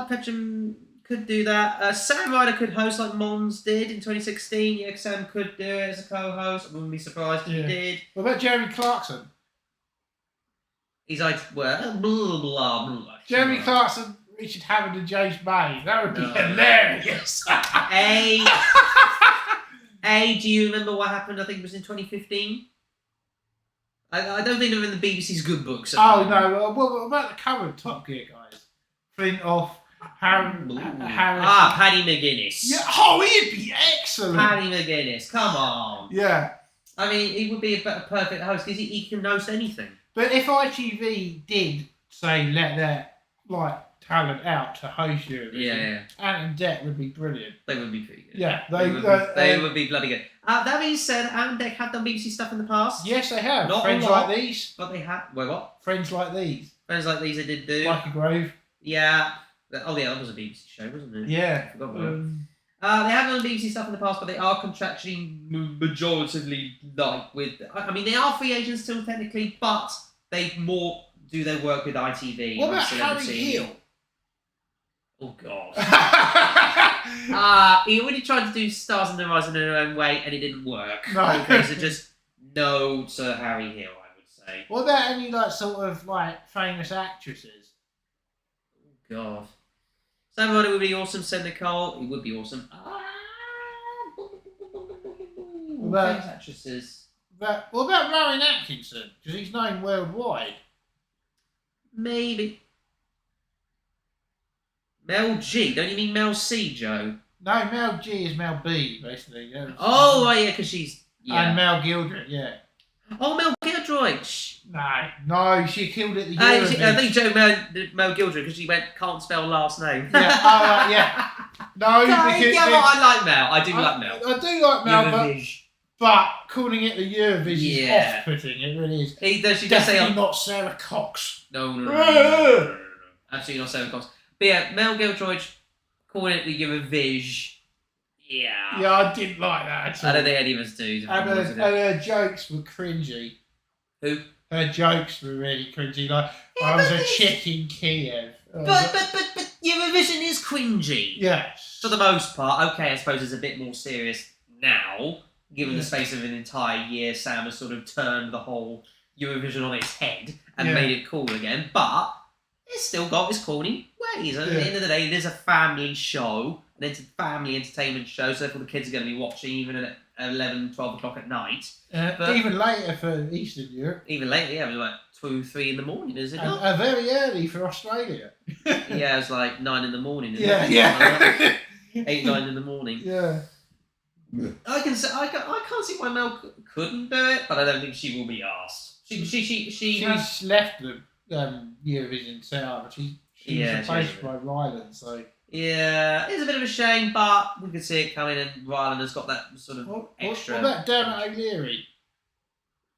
Petra could do that. Sam Ryder could host like Mons did in 2016. Yeah, Sam could do it as a co-host. I wouldn't be surprised if he did. What about Jeremy Clarkson? He's like, well, blah, blah, blah. Jeremy Clarkson, Richard Hammond and James May. That would be hilarious. Do you remember what happened? I think it was in 2015. I don't think they're in the BBC's good books. Oh, no. What about the current Top Gear guys? Flintoff, Harris. Paddy McGuinness. Yeah. Oh, he'd be excellent. Paddy McGuinness, come on. Yeah. I mean, he would be a perfect host because he can host anything. But if ITV did, say, let their talent out to host Eurovision, Ant and Dec would be brilliant. They would be pretty good. Yeah, they would be bloody good. That being said, Ant and Dec have done BBC stuff in the past. Yes, they have. Not Friends a lot, Like These. But they have. Wait, what? Friends Like These. Friends Like These they did do. Like a Grove. Yeah. Oh, yeah, that was a BBC show, wasn't it? Yeah. I forgot about it. They have done BBC stuff in the past, but they are contractually majoritively with. I mean, they are free agents still technically, but they more do their work with ITV. What about Harry Hill? Oh God. He already tried to do Stars in the Rise in their own way, and it didn't work. No. Okay, so just no to Harry Hill, I would say. What about any famous actresses? Oh God. Somebody would be awesome. Said Nicole. It would be awesome. Famous actresses. What about Rowan Atkinson? Because he's known worldwide. Maybe. Mel G. Don't you mean Mel C, Joe? No, Mel G is Mel B, basically. Yeah. Oh, right, yeah, because she's... Yeah. And Mel Gildred, yeah. Oh, Mel Gildred. No, she killed it. I think Joe Mel Gildred because she can't spell last name. Yeah, yeah. No, because... Yeah, well, I like Mel. I do like Mel. I do like Mel, but calling it the Eurovision is off-putting. It really is. She Definitely not Sarah Cox. No. Absolutely not Sarah Cox. But yeah, Mel Gildred calling it the Eurovision. Yeah. Yeah, I didn't like that at all. I don't think any of us do. And her jokes were cringy. Who? Her jokes were really cringy. I was a chick in Kiev. But Eurovision is cringy. Yes. For the most part. Okay, I suppose it's a bit more serious now. Given the space of an entire year, Sam has sort of turned the whole Eurovision on its head and made it cool again. But it's still got its corny ways. At the end of the day, it is a family show, family entertainment show, so therefore the kids are going to be watching even at 11, 12 o'clock at night. But even later for Eastern Europe. Even later, yeah, it was like 2, 3 in the morning, is it not? Very early for Australia. Yeah, it's like 9 in the morning. Yeah. 8, 9 in the morning. Yeah. I can't see why Mel couldn't do it, but I don't think she will be asked. She's left the Eurovision setup. She was replaced by Ryland, so. Yeah, it's a bit of a shame, but we could see it coming, and Ryland has got that sort of extra. What about Dermot O'Leary?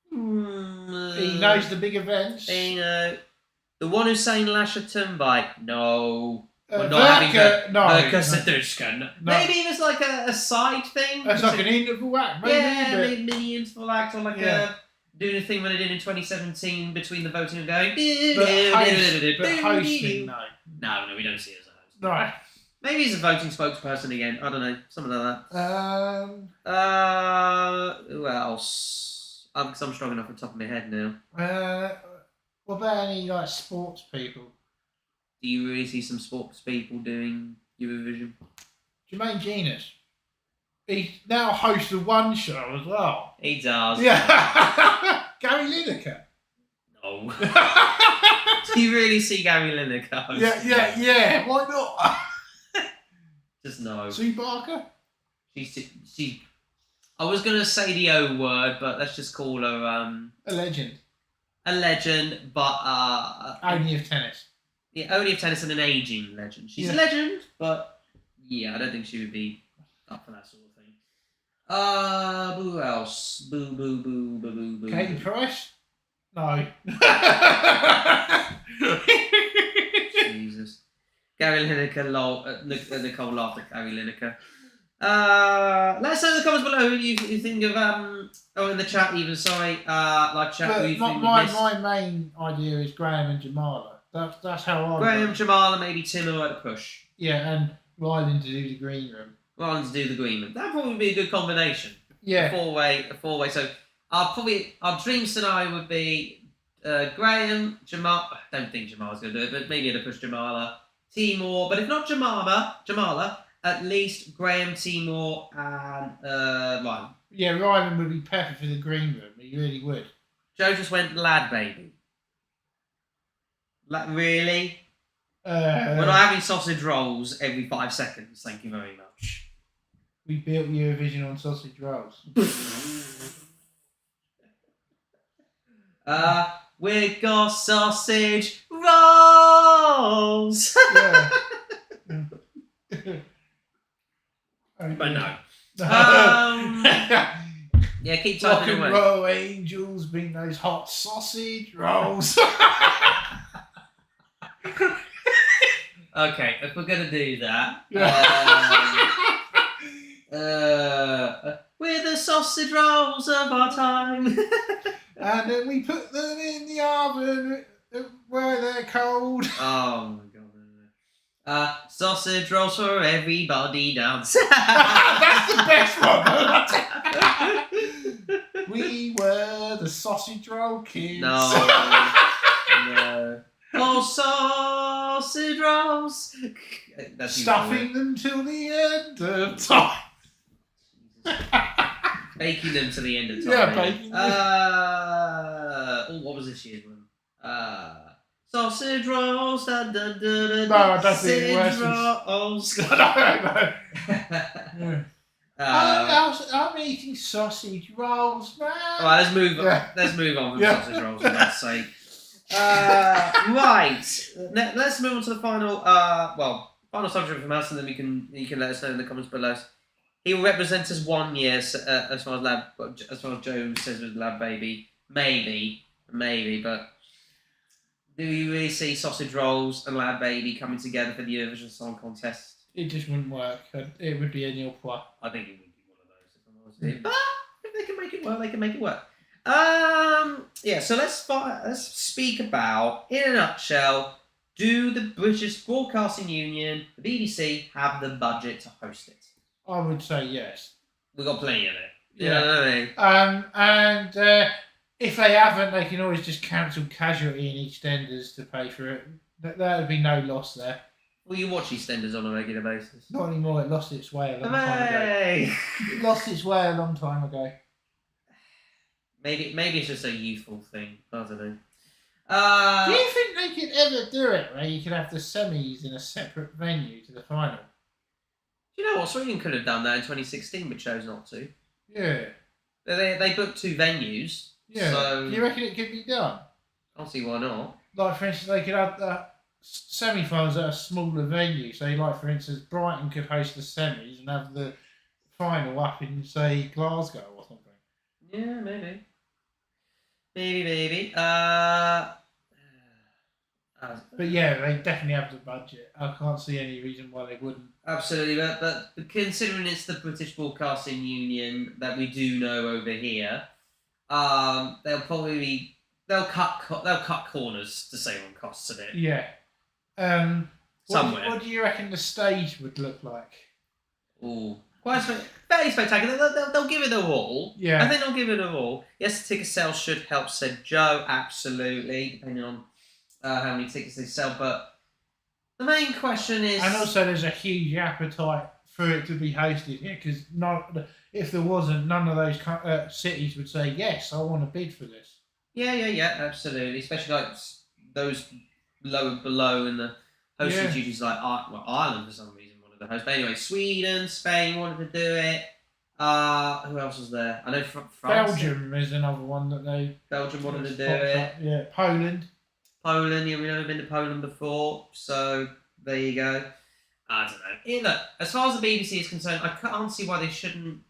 He knows the big events. The one who sang Lasha Turnbike. No. We're not having no. Maybe it was like a side thing. It's like an interval act, maybe. Yeah, maybe mini interval act, or like doing a thing when they did in 2017 between the voting and going. But hosting, no. No, we don't see it as a host. No. Maybe he's a voting spokesperson again. I don't know, something like that. Who else? Because I'm strong enough on top of my head now. What about any sports people? Do you really see some sports people doing Eurovision? Jermaine Genius. He now hosts the One Show as well. He does. Yeah. Gary Lineker. No. Do you really see Gary Lineker hosting? Yeah. Why not? Just no. Sue Barker? She. I was gonna say the O word, but let's just call her A legend. a legend, but Only of tennis. yeah, only of tennis and an aging legend. She's a legend, but yeah, I don't think she would be up for that sort of thing. Who else? Boo. Katie Price? No. Jesus. Gary Lineker, Nicole laughed at Gary Lineker. Let us know in the comments below who you think of, in the chat even, sorry, live chat. But who you think we missed. my main idea is Graham and Jamala. That's how I Graham, Jamala, maybe Timo at the push. Yeah, and Ryland to do the green room. Ryland to do the green room. That'd probably be a good combination. Yeah. A four-way. So our dream scenario would be Graham, Jamala. I don't think Jamala's going to do it, but maybe at the push Jamala, Timor. But if not Jamala, at least Graham, Timor, and Ryan. Yeah, Ryland would be perfect for the green room. He really would. Joe just went lad baby. Like, really? We're not having sausage rolls every 5 seconds. Thank you very much. We built Eurovision on sausage rolls. We got sausage rolls. Yeah. But no. Yeah, keep Rock typing and away. roll angels bring those hot sausage rolls. Okay, if we're gonna do that, we're the sausage rolls of our time. And then we put them in the oven where they're cold. Oh my god. Sausage rolls for everybody dance. That's the best one. We were the sausage roll kids. No. Oh, sausage rolls. That's Stuffing them till the end of time. Baking them to the end of time. Yeah, baking them. What was this year's one? Sausage rolls. Da, da, da, da, No, I don't think it was. rolls. No. I'm eating sausage rolls, man. All right, let's move on from sausage rolls, for God's sake. Right. Let's move on to the final. Final subject from us, and then you can let us know in the comments below. He will represent us 1 year, as far as Joe says with Lab Baby. Maybe, but do you really see sausage rolls and Lab Baby coming together for the Eurovision Song Contest? It just wouldn't work. It would be a nil point. I think it would be one of those, if I'm honest with you. But if they can make it work, they can make it work. So let's speak about, in a nutshell, do the British Broadcasting Union, the BBC, have the budget to host it? I would say yes. We've got plenty of it. You Yeah. know what I mean? And if they haven't, they can always just cancel Casualty and EastEnders to pay for it. There would be no loss there. Well, you watch EastEnders on a regular basis. Not anymore. It lost its way a long time ago. Hooray! It lost its way a long time ago. Maybe it's just a youthful thing. I don't know. Do you think they could ever do it where you could have the semis in a separate venue to the final? You know what? Sweden could have done that in 2016, but chose not to. Yeah. They booked 2 venues. Yeah. So Do you reckon it could be done? I don't see why not. Like, for instance, they could have the semi-finals at a smaller venue. So, like, for instance, Brighton could host the semis and have the final up in, say, Glasgow or something. Yeah, maybe. Maybe. But yeah, they definitely have the budget. I can't see any reason why they wouldn't. Absolutely, but considering it's the British Broadcasting Union that we do know over here, they'll cut corners to save on costs a bit. Yeah. Somewhere. What do you reckon the stage would look like? Ooh, very spectacular. They'll give it a all. Yeah. I think they'll give it a all. Yes, the ticket sales should help, said Joe. Absolutely, depending on how many tickets they sell. But the main question is, And also, there's a huge appetite for it to be hosted here, because if there wasn't, none of those cities would say yes, I want to bid for this. Yeah, absolutely. Especially like those lower below in the hosting duties, like Ireland for some reason wanted to host. But anyway, Sweden, Spain wanted to do it. Who else was there? I know France. Belgium is another one that Belgium wanted to do it. Yeah, Poland. Poland, yeah, we've never been to Poland before, so there you go. I don't know. Yeah, look, as far as the BBC is concerned, I can't see why they shouldn't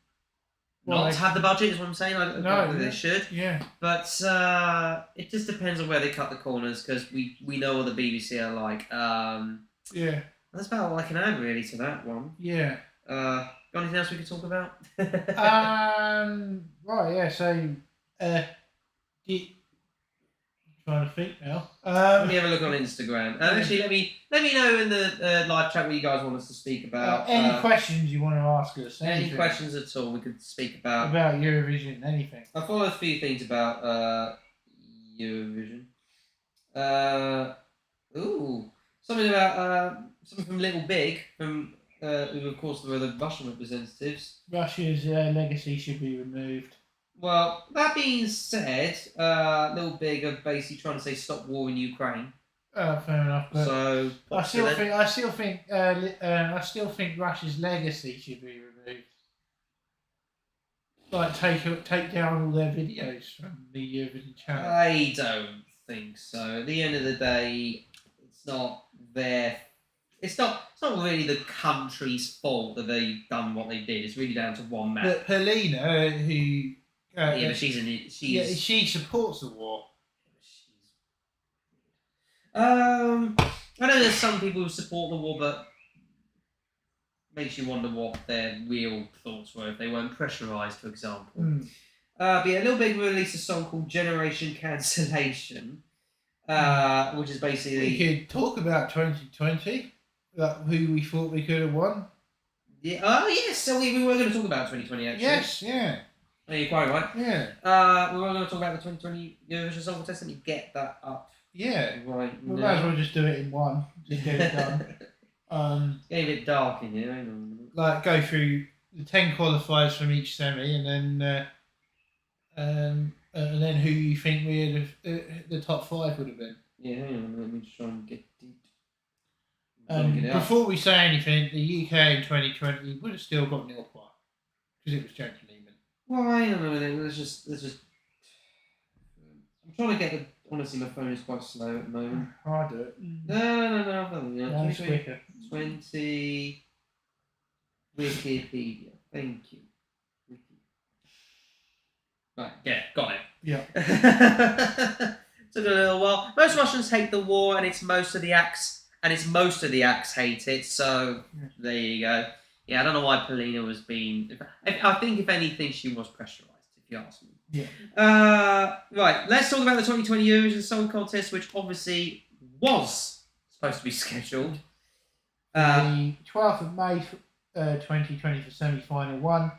not have the budget, is what I'm saying. I don't think they should. Yeah. But it just depends on where they cut the corners, because we know what the BBC are like. Yeah. That's about all I can add, really, to that one. Yeah. Got anything else we could talk about? Right, yeah, so... trying to think now. Let me have a look on Instagram. Actually, let me know in the live chat what you guys want us to speak about. Any questions you want to ask us? Any questions at all we could speak about Eurovision? Anything? I follow a few things about Eurovision. Something about something from Little Big, from who of course were the Russian representatives. Russia's legacy should be removed. Well, that being said, Little Big are basically trying to say stop war in Ukraine. Fair enough. But so I still think Russia's legacy should be removed. Like take down all their videos from the Eurovision channel. I don't think so. At the end of the day, it's not their. It's not really the country's fault that they've done what they did. It's really down to one man. But Polina, who. But she supports the war. I know there's some people who support the war, but makes you wonder what their real thoughts were if they weren't pressurised, for example. But yeah, Little Big released a song called Generation Cancellation, which is basically... We could talk about 2020, who we thought we could have won. Yeah. Oh, yes, so we were going to talk about 2020, actually. Yes, yeah. Oh, you're quite right. Yeah. We were going to talk about the 2020 Eurovision Song Contest. Let me get that up. Yeah. Right. We might as well just do it in one. Just get it done. It's getting a bit dark in here. Hang on. Like go through the 10 qualifiers from each semi, and then who you think the top 5 would have been. Yeah, hang on. Let me just try and get it. Before we say anything, the UK in 2020 would have still got nil point because it was James Lehman. Well, hang on a minute. Let's just. I'm trying to get the. Honestly, my phone is quite slow at the moment. I'll do it. No. It's quicker. 20 Wikipedia. Thank you. Right, yeah, got it. Yeah. Took a little while. Most Russians hate the war, and it's most of the acts hate it. So there you go. Yeah, I don't know why Polina was being. I think if anything, she was pressurised. If you ask me. Yeah. Right, let's talk about the 2020 Eurovision Song Contest, which obviously was supposed to be scheduled. The 12th of May 2020 for semi-final 1,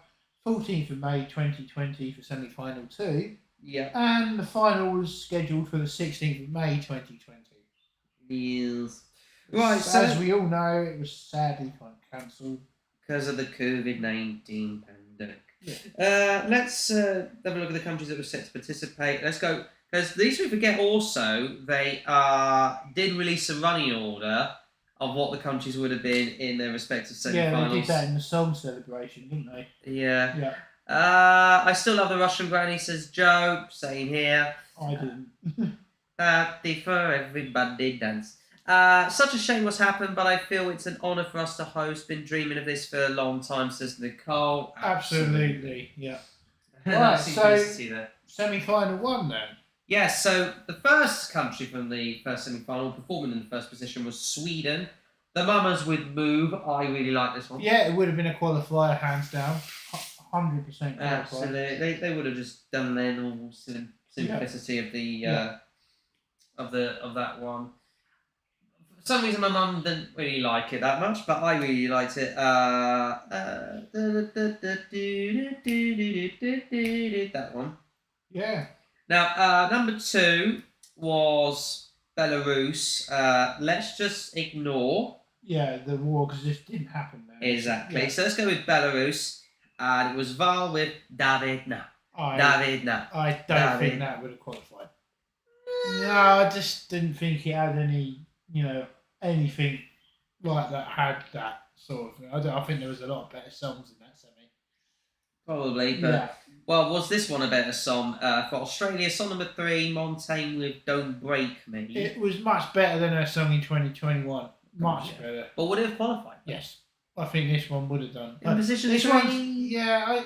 14th of May 2020 for semi-final 2, yeah, and the final was scheduled for the 16th of May 2020. Yes. Right, so as we all know, it was sadly cancelled because of the COVID-19 pandemic. Yeah. Let's have a look at the countries that were set to participate. Let's go, because these we forget also, they did release a running order of what the countries would have been in their respective semi-finals. Yeah, they did that in the song celebration, didn't they? Yeah. Yeah. I still love the Russian granny, says Joe. Same here. I didn't. Happy for everybody dance. Such a shame what's happened, but I feel it's an honour for us to host. Been dreaming of this for a long time, says Nicole. Absolutely, yeah. Right, so semi-final 1 then. Yes, so the first country from the first semi-final performing in the first position was Sweden. The Mamas with Move. I really like this one. Yeah, it would have been a qualifier, hands down. 100% qualifier. Absolutely. They would have just done their normal simplicity of the of that one. For some reason, my mum didn't really like it that much, but I really liked it. That one. Yeah. Now, number 2 was Belarus. Let's just ignore the war, because this didn't happen there. Exactly. Yeah. So let's go with Belarus. And it was Val with David Na. I don't think that would have qualified. No, I just didn't think it had any, anything like that had that sort of thing. I think there was a lot of better songs in that semi. Probably, but well, was this one a better song for Australia? Song number 3, Montaigne with "Don't Break Me." It was much better than her song in 2021. Much better. But would it have qualified? Yes, I think this one would have done. In position this 3.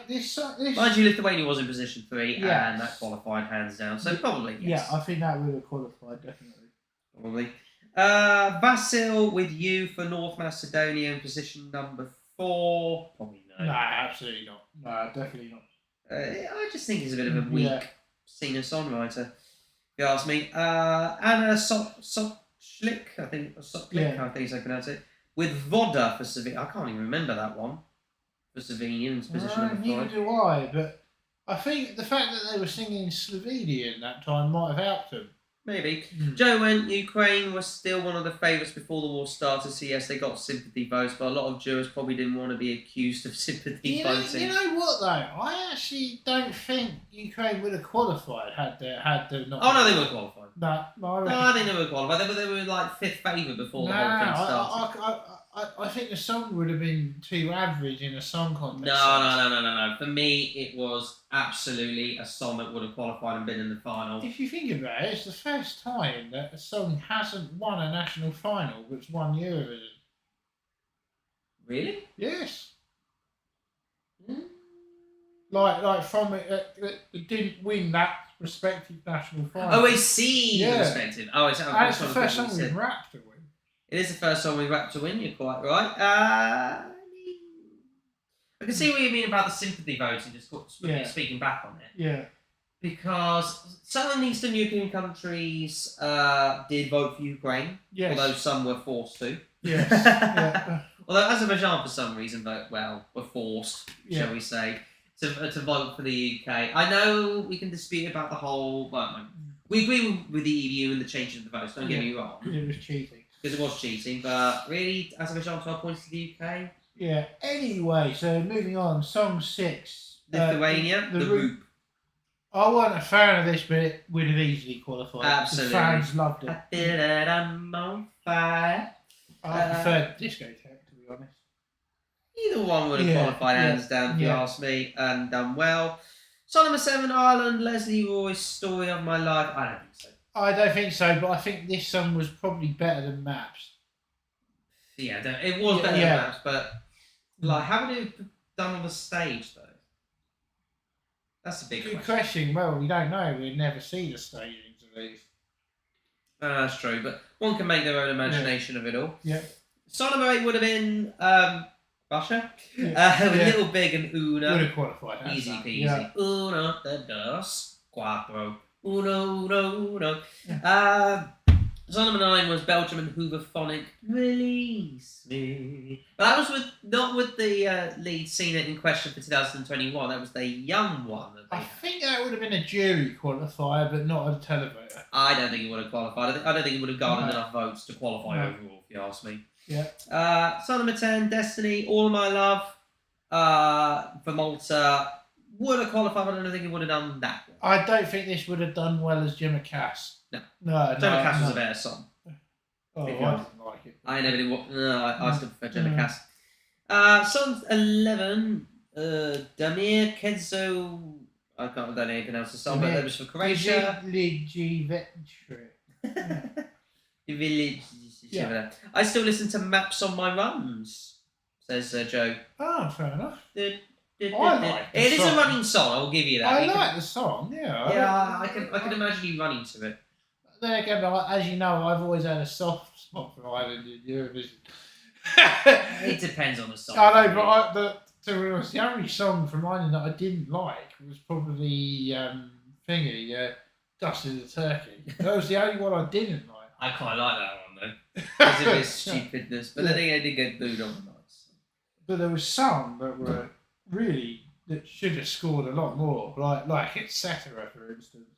This. Mind you, Lithuania was in position 3, and that qualified hands down. So probably yes. Yeah, I think that would have qualified definitely. Probably. Vasil with "You" for North Macedonia in position number 4. Probably no. No, absolutely not. No, definitely not. I just think he's a bit of a weak singer-songwriter, if you ask me. Anna Soklik, I think is how you pronounce it, with "Voda" for Slovenia. I can't even remember that one. For Slovenians, position number 5. Neither do I, but I think the fact that they were singing Slovenian that time might have helped them. Maybe. Joe went, Ukraine was still one of the favourites before the war started, so yes, they got sympathy votes, but a lot of jurors probably didn't want to be accused of sympathy voting. You know what, though? I actually don't think Ukraine would have qualified had they not... Oh, no, they would have qualified. No, I think they would have qualified. They were like 5th favourite before the whole thing started. I think the song would have been too average in a song contest. No. For me, it was absolutely a song that would have qualified and been in the final. If you think about it, it's the first time that a song hasn't won a national final that's won Eurovision. Really? Yes. Like from it didn't win that respective national final. Oh, I see. Respective. Oh, it's the first song we've rapped to win. It is the first song we've rapped to win. You're quite right. I can see what you mean about the sympathy voting. Just speaking back on it. Yeah. Because some Eastern European countries did vote for Ukraine, although some were forced to. Yes. Yeah. Although Azerbaijan, for some reason, were forced, shall we say, to vote for the UK. I know we can dispute about the whole. Well, we agree with the EU and the change of the votes. Don't get me wrong. It was cheating. Because it was cheating, but really, Azerbaijan 12 points to the UK. Yeah. Anyway, so moving on, song 6. Lithuania, the Roop. I wasn't a fan of this, but it would have easily qualified. Absolutely. The fans loved it. I feel that I'm on fire. I preferred Discotheque, to be honest. Either one would have qualified hands down, if you ask me, and done well. Song number 7, Ireland, Leslie Roy's "Story of My Life." I don't think so. I don't think so, but I think this song was probably better than Maps. Yeah, it was better than Maps, but how would it have done on the stage, though? That's a big Good question. Well, we don't know. We've never seen the stagings of these. That's true, but one can make their own imagination of it all. Yeah. Song number 8 would have been Russia. With Little Big and Una. Would have qualified. Easy peasy. Yeah. Uno, dos, cuatro. Uno. Song number 9 was Belgium and Hooverphonic, "Release Me." But that was not with the lead singer in question for 2021. That was the young one. I think that would have been a jury qualifier, but not a televoter. I don't think it would have qualified. I don't think it would have garnered enough votes to qualify overall, if you ask me. Yeah. Song number 10, Destiny, "All My Love," for Malta. Would have qualified, but I don't think it would have done that well. I don't think this would have done well as Gemma Cass. No. Gemma Cass was a better song. Oh, I didn't like it. I never did. I still prefer Gemma Cass. Song 11, Damir Kedzo. I don't know how you pronounce the song, but that was for Croatia. I still listen to Maps on my runs, says Joe. Oh, fair enough. It is a running song, I will give you that. I like the song, I can imagine you running to it. Then again, as you know, I've always had a soft spot for Ireland in Eurovision. It depends on the song. I know, but to be honest, the only song from Ireland that I didn't like was probably Dust in the Turkey. That was the only one I didn't like. I quite like that one though, because of its stupidness. But I think I did get booed on the nights. But there was some that were that should have scored a lot more, like Etc. for instance.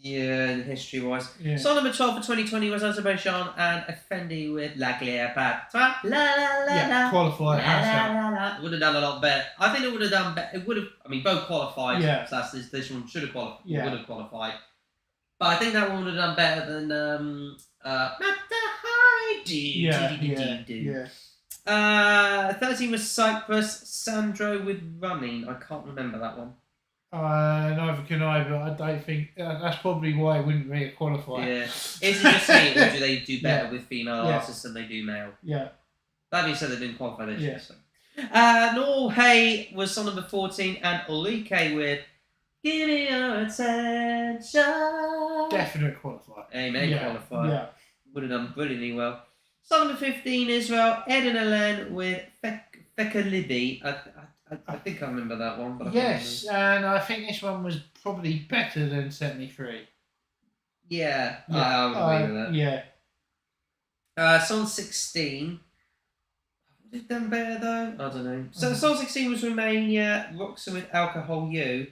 Yeah, history-wise. Yeah. Song number 12 for 2020 was Azerbaijan and Effendi with La Cleopatra. La la la Yeah, la. qualified. La, la, la, la. Would have done a lot better. I think it would have done better. It would have. I mean, both qualified. Yeah. So this one should have qualified. Yeah. Would have qualified. But I think that one would have done better than Heidi. Yeah. 13 was Cyprus. Sandro with Running. I can't remember that one. Neither can I, but I don't think that's probably why it wouldn't really qualify. Yeah. Is it just me, or do they do better with female Yeah. artists than they do male? Yeah. That being said, they didn't qualify this year. Yeah. So. Norway was song number 14, and Ulrike with Give Me Your Attention. Definite qualifier. Amen, qualifier. Yeah. Would have done brilliantly well. Song number 15, Israel, Ed and Ellen with Feka Libby. I think I remember that one. But Yes, and I think this one was probably better than 73. Yeah, I would agree with that. Yeah. Song 16. Would it done better though? I don't know. So song 16 was Romania, Roxa with Alcohol You.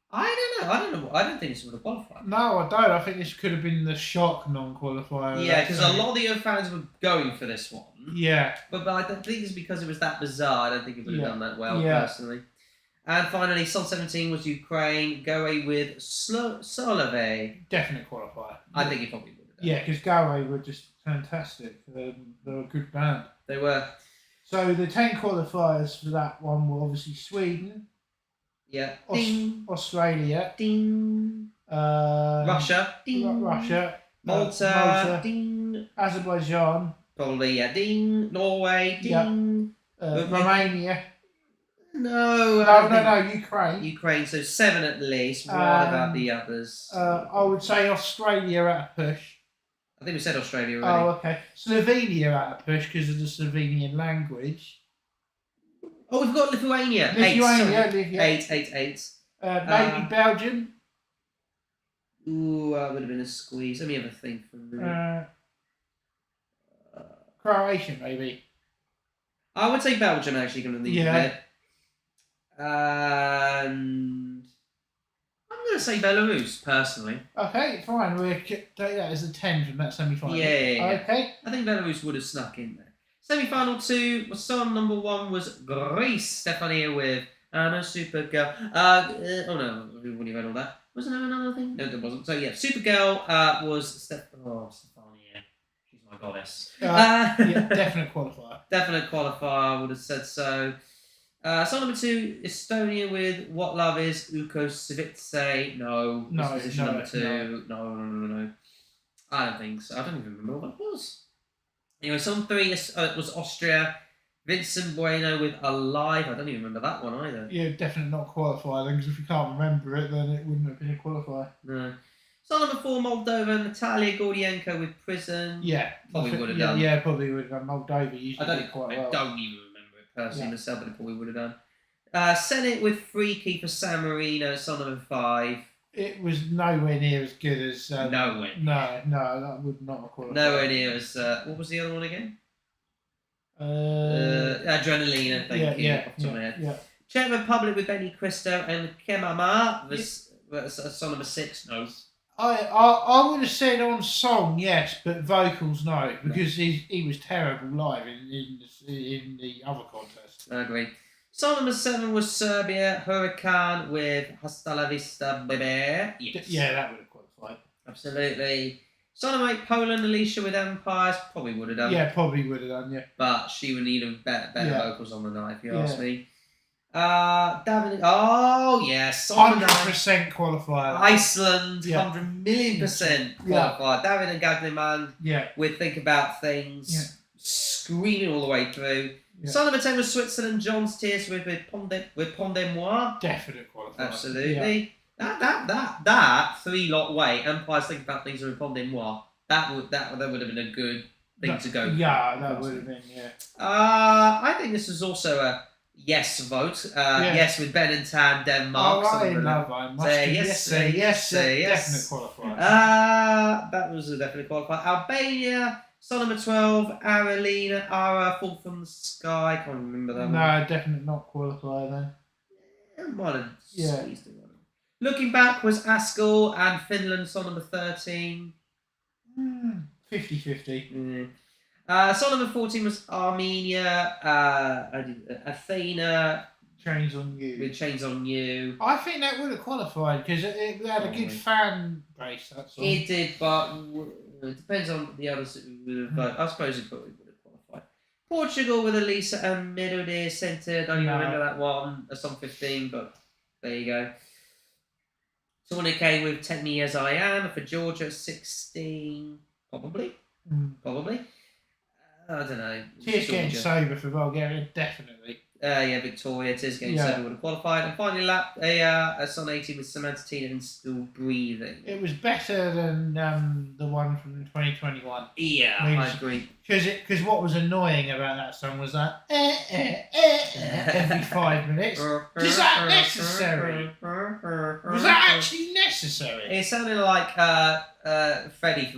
I don't know. I don't think this would have qualified. No, I don't. I think this could have been the shock non-qualifier. Yeah, because a lot of the other fans were going for this one. Yeah. But I don't think it's because it was that bizarre. I don't think it would have done that well, personally. And finally, song 17 was Ukraine, Go Away with Solove. Definite qualifier. I think he probably would have done. Yeah, because Go Away were just fantastic. They were a good band. They were. So the 10 qualifiers for that one were obviously Sweden. Yeah. Australia. Ding. Russia. Ding. Russia. Malta. Ding. Azerbaijan. Probably, yeah. Ding. Norway. Ding. Romania. No. Ukraine. Ukraine, so 7 at least. What about the others? I would say Australia at a push. I think we said Australia already. Oh, okay. Slovenia at a push because of the Slovenian language. Oh, we've got Lithuania. Lithuania. 8. Maybe Belgium. Ooh, that would have been a squeeze. Let me have a think for a minute. Croatia, maybe. I would say Belgium, actually, going to leave it. And I'm going to say Belarus, personally. Okay, fine. We'll take that as a 10 from that semi-final. Yeah. Okay. I think Belarus would have snuck in there. Semi-final 2, song number 1 was Greece, Stefania with I'm a Supergirl. Oh no, we've already read all that. Wasn't there another thing? No, there wasn't. So yeah, Supergirl was Stefania. She's my goddess. Yeah, definite qualifier. Definite qualifier, I would have said so. Song number 2, Estonia with What Love Is, Uko Svitse. No. Position number 2. No. I don't think so. I don't even remember what it was. Anyway, song 3 was Austria. Vincent Bueno with Alive. I don't even remember that one either. Yeah, definitely not qualifier then, because if you can't remember it, then it wouldn't have been a qualifier. No. Song number 4, Moldova. Natalia Gordienko with Prison. Yeah. Probably would have done. Yeah, probably would have done. Moldova usually did quite well. I don't even remember it personally myself, but it probably would have done. Senate with Freaky for San Marino. Song number 5. It was nowhere near as good as... nowhere. No, that would not have qualified. Nowhere near as... what was the other one again? Adrenalina, thank you. Off the top of my head. Yeah. Czech Republic with Benny Cristo and Kemama was song number 6. No. I would have said on song yes, but vocals no, because he was terrible live in the other contest. I agree. Song number 7 was Serbia, Hurricane with Hasta la Vista Bebe. Yes. Yeah, that would have qualified. Absolutely. Song number 8, Poland, Alicia with Empires. Probably would have done. Yeah, probably would have done, yeah. But she would need better vocals on the night, if you ask me. David. Oh, yes. 100% qualifier. Iceland, 100 million % qualified. David and Gagneman with Think About Things. Screaming all the way through. Yeah. Song number 10 was Switzerland, John's Tears with Pont de Moi. Definite qualifier. Absolutely. That 3-lot way, Empires Think About Things with Pont de Moi. That would have been a good thing to go for. Yeah, that would have been, I think this was also a yes vote. Yes with Ben and Tan, Denmark. Oh, I love it. Say yes. Definite qualifier. That was a definite qualifier. Albania. Song number 12, Ara, Fall from the Sky. Can't remember that one. No, definitely not qualifier then. Might have squeezed it. Looking back was Askell and Finland, song number 13. 50-50. Song number 14 was Armenia, Athena. Chains on You. With Chains on You. I think that would have qualified because it had a good fan base, that song. It did, but it depends on the others that would have voted. I suppose it probably would have qualified. Portugal with Elisa and Melody Centre. Don't even remember that one. A song 15, but there you go. Tourniquet with Take Me As I Am for Georgia, 16. Probably. Probably. I don't know. Tears Getting Sober for Bulgaria, definitely. Yeah, Victoria, Tears Getting Sober would have qualified. And finally, a song 18 with Samantha Tina and Still Breathing. It was better than the one from 2021. Yeah, I agree. Because what was annoying about that song was that every 5 minutes. Was that necessary? Was that actually necessary? It sounded like Freddy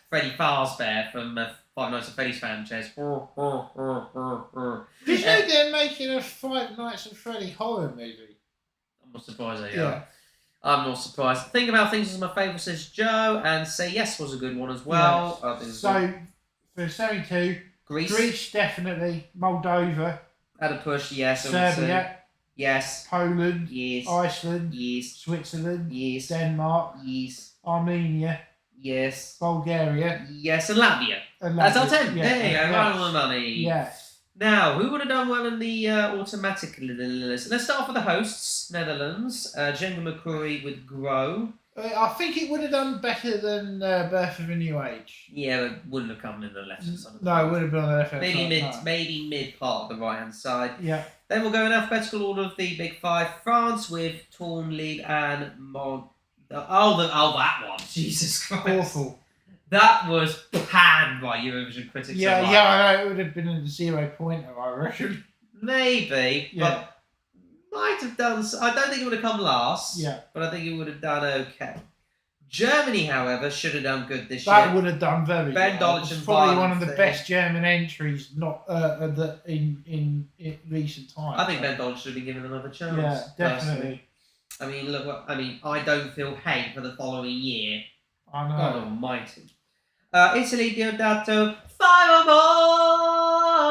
Fazbear from Five Nights at Freddy's franchise. Did you know they're making a Five Nights at Freddy horror movie? I'm not surprised they are. I'm not surprised. Think About Things was my favourite, says Joe, and Say Yes was a good one as well. Yes. So, for 72, Greece definitely, Moldova. Had a push, yes. Serbia. Yes. Poland. Yes. Iceland. Yes. Switzerland. Yes. Denmark. Yes. Armenia. Yes. Bulgaria. Yes, and Latvia. That's our 10. Yeah. There you go. Right on the money. Yes. Now, who would have done well in the automatic list? Let's start off with the hosts, Netherlands. Jenga McCrory with Grow. I think it would have done better than Birth of a New Age. Yeah, it wouldn't have come in the left hand side. No, it would have been on the left hand side. Maybe mid part of the right hand side. Yeah. Then we'll go in alphabetical order of the big five. France with Torn Lead and that one. Jesus Christ. Awful. That was panned by Eurovision critics. Yeah, I know. It would have been a 0 pointer, I reckon. Maybe, but might have done. I don't think it would have come last. Yeah, but I think it would have done okay. Germany, however, should have done good this year. That would have done very Ben well. Dolich and probably one of the best German entries, not in recent times. I think Ben Dolich should have been given another chance. Yeah, definitely. Personally. I mean, look. I don't feel hate for the following year. I know. God Almighty. Italy, Diodato, Fire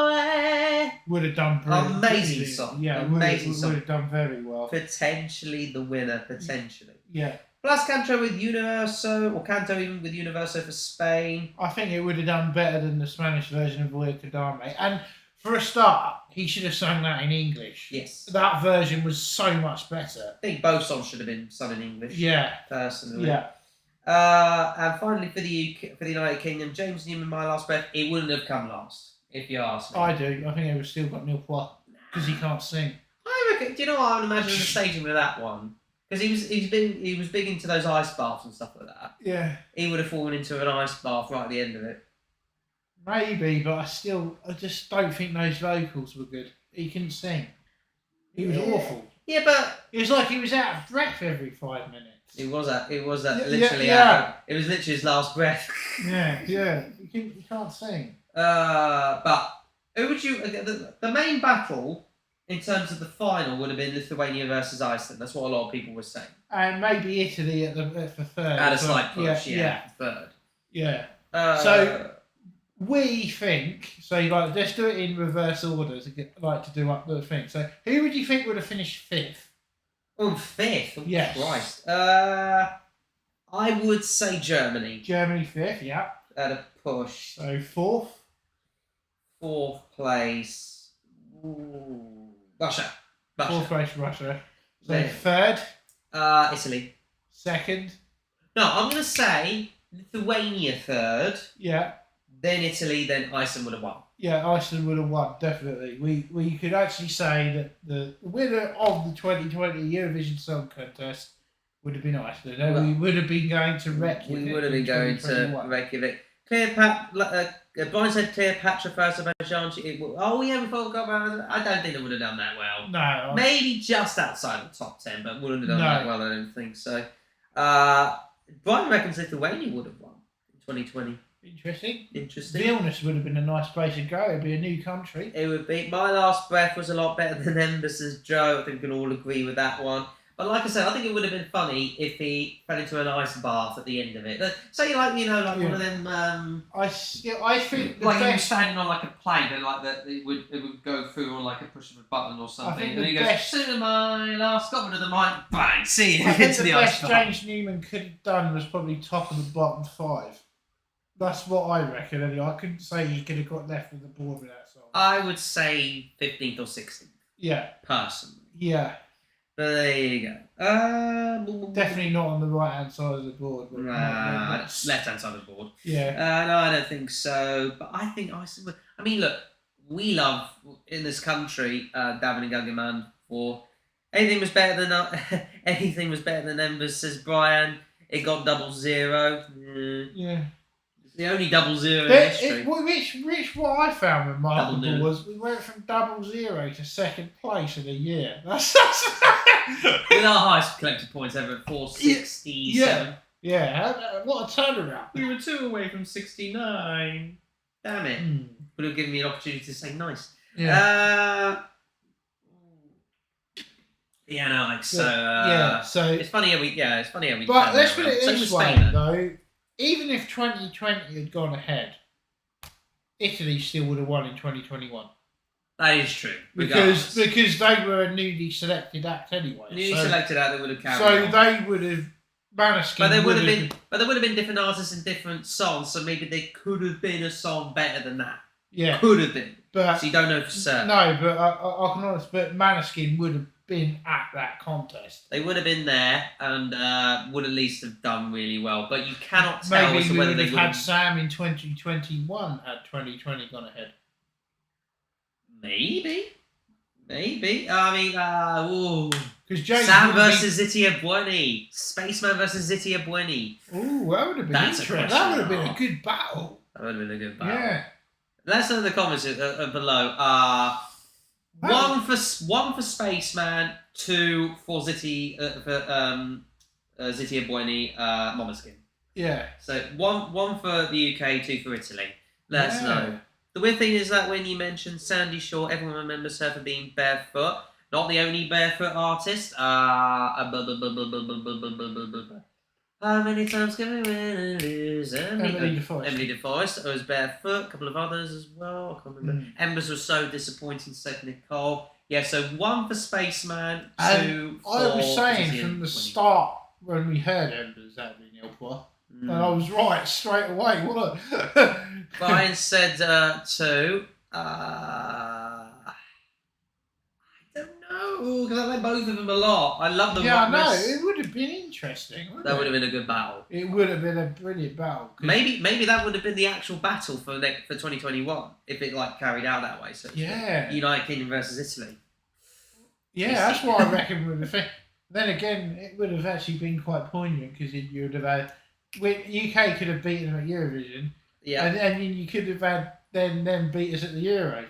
Boy. Would have done brilliant. Amazing song. Yeah, amazing song. Would have done very well. Potentially the winner. Potentially. Yeah. Plus Canto with Universo, or Canto even with Universo for Spain. I think it would have done better than the Spanish version of Voy a Quedarme. And for a start, he should have sung that in English. Yes. That version was so much better. I think both songs should have been sung in English. Yeah. Personally. Yeah. And finally for the United Kingdom, James Newman, My Last Breath, it wouldn't have come last, if you ask me. I do. I think it would still got nil point because he can't sing. I reckon. Do you know what I would imagine the staging with that one? Because he was big into those ice baths and stuff like that. Yeah. He would have fallen into an ice bath right at the end of it. Maybe, but I just don't think those vocals were good. He couldn't sing. He was awful. Yeah, but it was like he was out of breath every 5 minutes. It was literally out. It was literally his last breath. Yeah. You can't sing. But who would you? The main battle in terms of the final would have been Lithuania versus Iceland. That's what a lot of people were saying. And maybe Italy at the third. At a slight push, third. Yeah. So we think let's do it in reverse order to do up the thing. So who would you think would have finished fifth? Oh, fifth? Oh, yes. Christ. I would say Germany. Germany fifth, yeah. At a push. So fourth? Fourth place. Ooh. Russia. Fourth place, Russia. So third? Italy. Second? No, I'm going to say Lithuania third. Yeah. Then Italy, then Iceland would have won. Yeah, Iceland would have won, definitely. We could actually say that the winner of the 2020 Eurovision Song Contest would have been Iceland. And we would have been going to Reykjavik. We would have been going to Reykjavik. Blindside Cleopatra for Azerbaijan. We forgot about. I don't think they would have done that well. No. Maybe just outside the top 10, but wouldn't have done that well, I don't think so. Brian reckons Lithuania would have won in 2020. Interesting. Vilnius would have been a nice place to go. It'd be a new country. It would be. My Last Breath was a lot better than them, says Joe. I think we can all agree with that one. But like I said, I think it would have been funny if he fell into an ice bath at the end of it. Say, like, one of them. I think the like you were best. standing on like a plane and like that it would go through on like a push of a button or something. think And the he goes, best- "Cinema, last got rid of the mic, bang, see you." I think into the the ice best bath. James Newman could have done was probably top of the bottom 5. That's what I reckon. Anyway, I couldn't say he could have got left with the board with that song. I would say 15th or 16th. Yeah. Personally. Yeah. But there you go. Definitely not on the right hand side of the board. Left hand side of the board. Yeah. No, I don't think so. But I think Iceland. I mean, look, we love in this country Davin and Guggerman for anything was better than anything was better than Embers, says Brian. It got 0-0. Yeah. It's the only 0-0 in history. Which what I found remarkable Double was we went from 0-0 to second place in a year. That's With our highest collected points ever at 467. yeah. What a turnaround. We were 2 away from 69. Damn it. Would have given me an opportunity to say nice. Yeah. Yeah, no, like, so... so... It's funny how we... Yeah, it's funny how we... But let's put it this way, Spain, though. Even if 2020 had gone ahead, Italy still would have won in 2021. That is true. Because they were a newly selected act anyway. Newly selected act, they would have carried on. on. They would have... Maneskin but there would have been different artists and different songs, so maybe there could have been a song better than that. Yeah. Could have been. But, so you don't know for certain. No, but I can honest, but Maneskin would have been at that contest. They would have been there and would at least have done really well. But you cannot tell maybe as to we whether would they have had Sam in 2021 had 2020 gone ahead. Maybe. I mean, because Sam versus Zitia Bueni. Spaceman versus Zitia Bueni. Ooh, that would have been interesting. That would have been a good battle. That would have been a good battle. Yeah. Let us know in the comments below. One for Spaceman, 2 for Zitia Bueni, Momaskin. Yeah. So one for the UK, 2 for Italy. Let us know. The weird thing is that when you mentioned Sandy Shaw, everyone remembers her for being barefoot. Not the only barefoot artist. How many times can we win and lose? Emily DeForest was barefoot. A couple of others as well. I can't remember. Embers was so disappointing. Said Nicole. Yeah, so 1 for Spaceman, 2 for... I was saying from the start when we heard Embers that would be Nilpois. And I was right straight away. What? Brian said 2. I don't know, because I like both of them a lot. I love them. Yeah, I know. It would have been interesting. That would have been a good battle. It would have been a brilliant battle. Maybe that would have been the actual battle for 2021 if it like carried out that way. So United Kingdom versus Italy. Yeah, that's what I reckon would have been. Then again, it would have actually been quite poignant because you would have had... UK could have beaten them at Eurovision. Yeah. And you could have had them beat us at the Euros.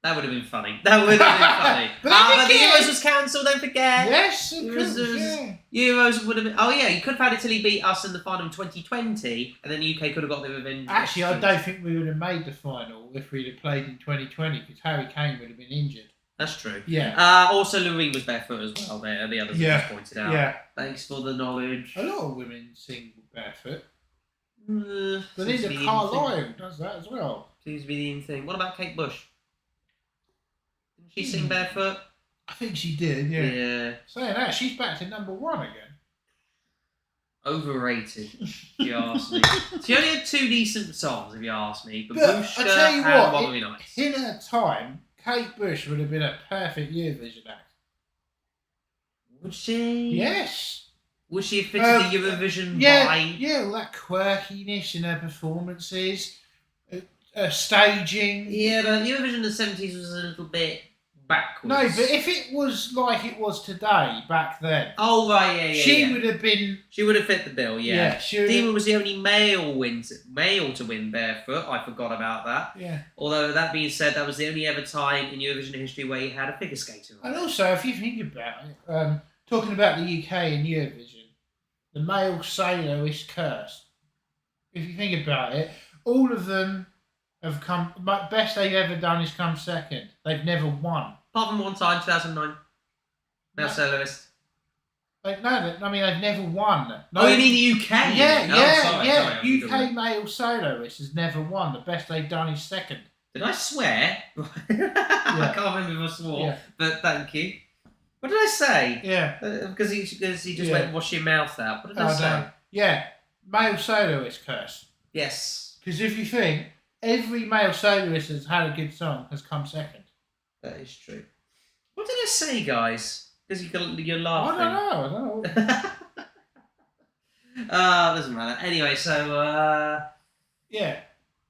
That would have been funny. But the Euros was cancelled, don't forget. Yes, Euros would have been... Oh, yeah, you could have had Italy beat us in the final in 2020, and then the UK could have got the revenge. Actually, I don't think we would have made the final if we'd have played in 2020, because Harry Kane would have been injured. That's true. Yeah. Also, Loreen was barefoot as well. The others just pointed out. Yeah. Thanks for the knowledge. A lot of women sing barefoot. But Linda Carlisle does that as well. Seems to be the in thing. What about Kate Bush? Didn't she sing barefoot? I think she did, yeah. Yeah. Saying that, she's back to number 1 again. Overrated, if you ask me. She only had 2 decent songs, if you ask me. But Babushka I tell you and what, Wobbly Nights. in her time, Kate Bush would have been a perfect Eurovision act. Would she? Yes. Would she have fitted the Eurovision vibe? Yeah, all that quirkiness in her performances, staging. Yeah, but Eurovision in the 70s was a little bit backwards. No, but if it was like it was today, back then. Oh, right, yeah. She would have been... She would have fit the bill, yeah. Demon was the only male to win barefoot. I forgot about that. Yeah. Although, that being said, that was the only ever time in Eurovision history where you had a figure skater on. And also, if you think about it, talking about the UK and Eurovision, the male sailor is cursed. If you think about it, all of them have come... Best they've ever done is come second. They've never won. Apart from one time, 2009. Male soloist. No, I mean they've never won. No, Oh, you mean the UK? Yeah. UK male soloist has never won. The best they've done is second. Did I swear? I can't remember if I swore, but thank you. What did I say? Yeah. Because he just went, wash your mouth out. What did I say? No. Yeah, male soloist curse. Yes. Because if you think, every male soloist that's had a good song has come second. That is true. What did I say, guys? Because you're laughing. I don't know. Doesn't matter. Anyway, so... yeah.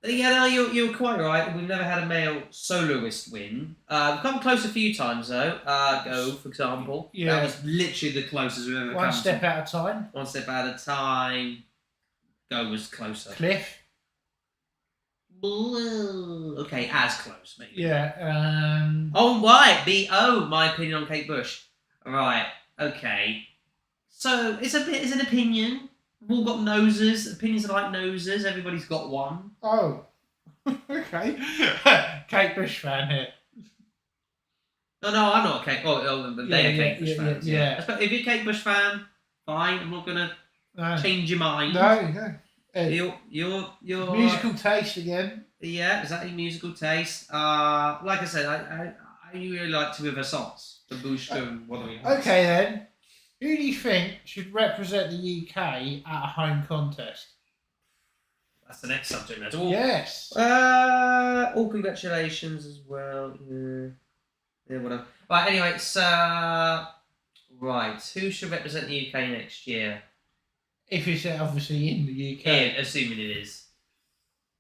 Yeah, no, you're quite right. We've never had a male soloist win. We've come close a few times, though. Go, for example. Yeah. That was literally the closest we've ever come. One step at a time. One step at a time. Go was closer. Cliff. Okay, as close, maybe. Yeah. Oh, right. My opinion on Kate Bush. Right. Okay. So it's an opinion. We've all got noses. Opinions are like noses. Everybody's got one. Oh. Okay. Kate Bush fan here. No, I'm not a Kate. They are Kate Bush fans. Yeah. If you're a Kate Bush fan, fine. I'm not gonna change your mind. No. Your musical taste again. Yeah, exactly. Musical taste. Like I said, I really like two of her songs. The Bush and Wuthering Heights. Okay then. Who do you think should represent the UK at a home contest? That's the next subject matter. Yes. All congratulations as well. Yeah, whatever. Right, anyway, so... Right, who should represent the UK next year? If it's obviously in the UK. Yeah, assuming it is.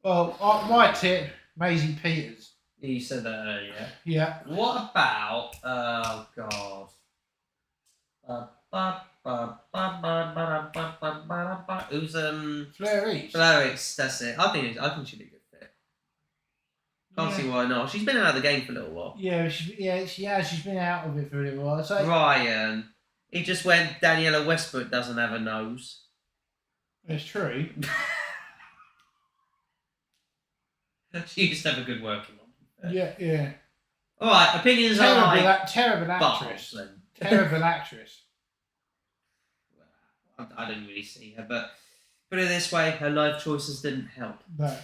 Well, my tip, Maisie Peters. You said that earlier. Yeah. What about... Oh, God. Who's Fleur East. Fleur East, that's it. I think she'd be a good fit. Can't see why not. She's been out of the game for a little while. Yeah, she has. She's been out of it for a little while. So Ryan, he just went. Daniela Westbrook doesn't have a nose. It's true. She used to have a good working one. Yeah. All right, opinions terrible, are like terrible actress. Bars, terrible actress. I don't really see her, but put it this way, her life choices didn't help. No.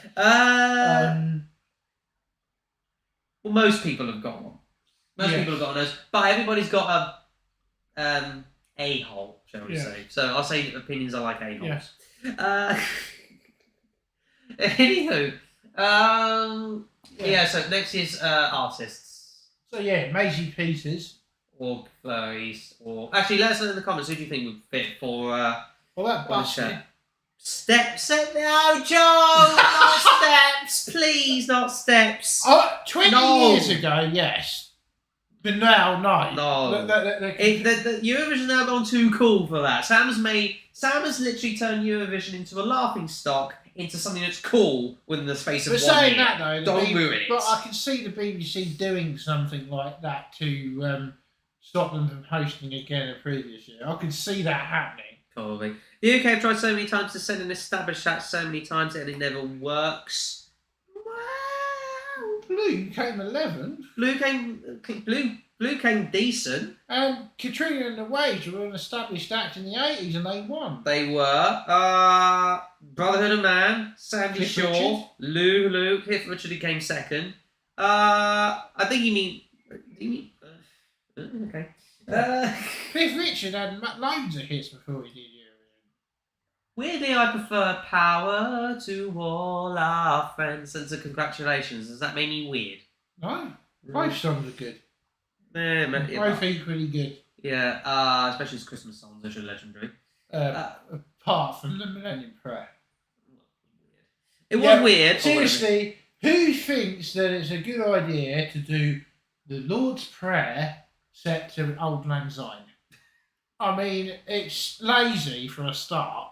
Well, most people have got one. Most people have got one, but everybody's got a a-hole, shall we say? So I'll say opinions are like a-holes. Yeah. Anywho, So next is artists. So Maisie Peters. Or Fleur East, or actually, let us know in the comments who do you think would fit for. Well, that busted. Steps, no, Joe, not steps, please, not steps. 20 years ago, yes, but now, no. No, the Eurovision's now gone too cool for that. Sam has literally turned Eurovision into a laughing stock, into something that's cool within the space of 1 year. But saying that though, don't ruin it. But I can see the BBC doing something like that to stop them from hosting again a previous year. I can see that happening. Probably. The UK have tried so many times to send an established act so many times and it never works. Well, Blue came 11th. Blue came decent. And Katrina and the Waves were an established act in the 80s and they won. They were. Brotherhood of Man, Sandy Cliff Shaw, Lou, Cliff Richard who came second. I think you mean... okay. Cliff Richard had loads of hits before he did Eurovision. Weirdly, I prefer Power to All Our Friends and to Congratulations. Does that make me weird? No. Both songs are good. Both equally good. Yeah, especially his Christmas songs, which are legendary. Apart from the Millennium Prayer. It was weird. Seriously, who thinks that it's a good idea to do the Lord's Prayer set to an Old Lang Syne? I mean, it's lazy for a start.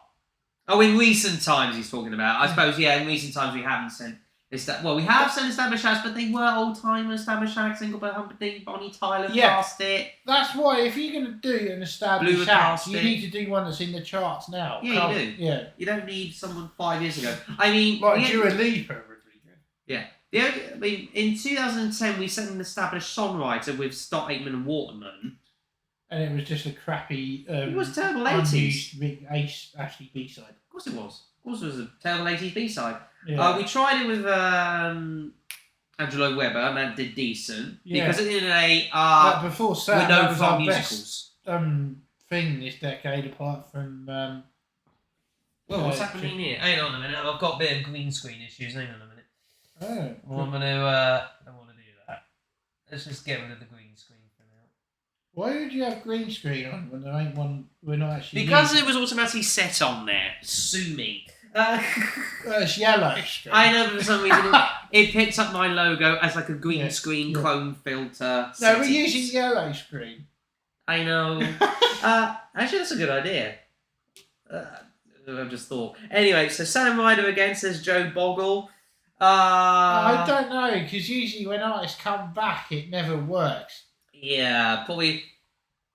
Oh, in recent times he's talking about. I suppose, in recent times we haven't sent... we have sent established acts, but they were old-time established acts. Engelbert Humperdinck, Bonnie Tyler passed it. That's why, if you're going to do an established act, you need to do one that's in the charts now. Yeah, you do. Yeah. You don't need someone 5 years ago. I mean... Like Dua Lipa would be good. Yeah. In 2010, we sent an established songwriter with Stott, Aikman and Waterman. and it was just a crappy. It was terrible unused Ashley B-side. Of course it was. Of course it was a terrible 80s B-side. Yeah. We tried it with Angelo Weber, and that did decent. Yeah. Because at the end of the day, but before Sam, we're that known was for our our musicals. best thing this decade, apart from. Well, what's happening here? Hang on a minute. I've got a bit of green screen issues. Hang on a minute. Oh. Well, I'm going to... I don't want to do that. Let's just get rid of the green screen for now. Why would you have green screen on when there ain't one? We're not actually. Because it was automatically set on there. Sue me. It's yellow. I know, but for some reason it picked up my logo as like a green screen chrome filter. No, we're using yellow screen. I know. Actually, that's a good idea. I've just thought. Anyway, so Sam Ryder again says Joe Boggle. I don't know, because usually when artists come back, it never works. Yeah, probably.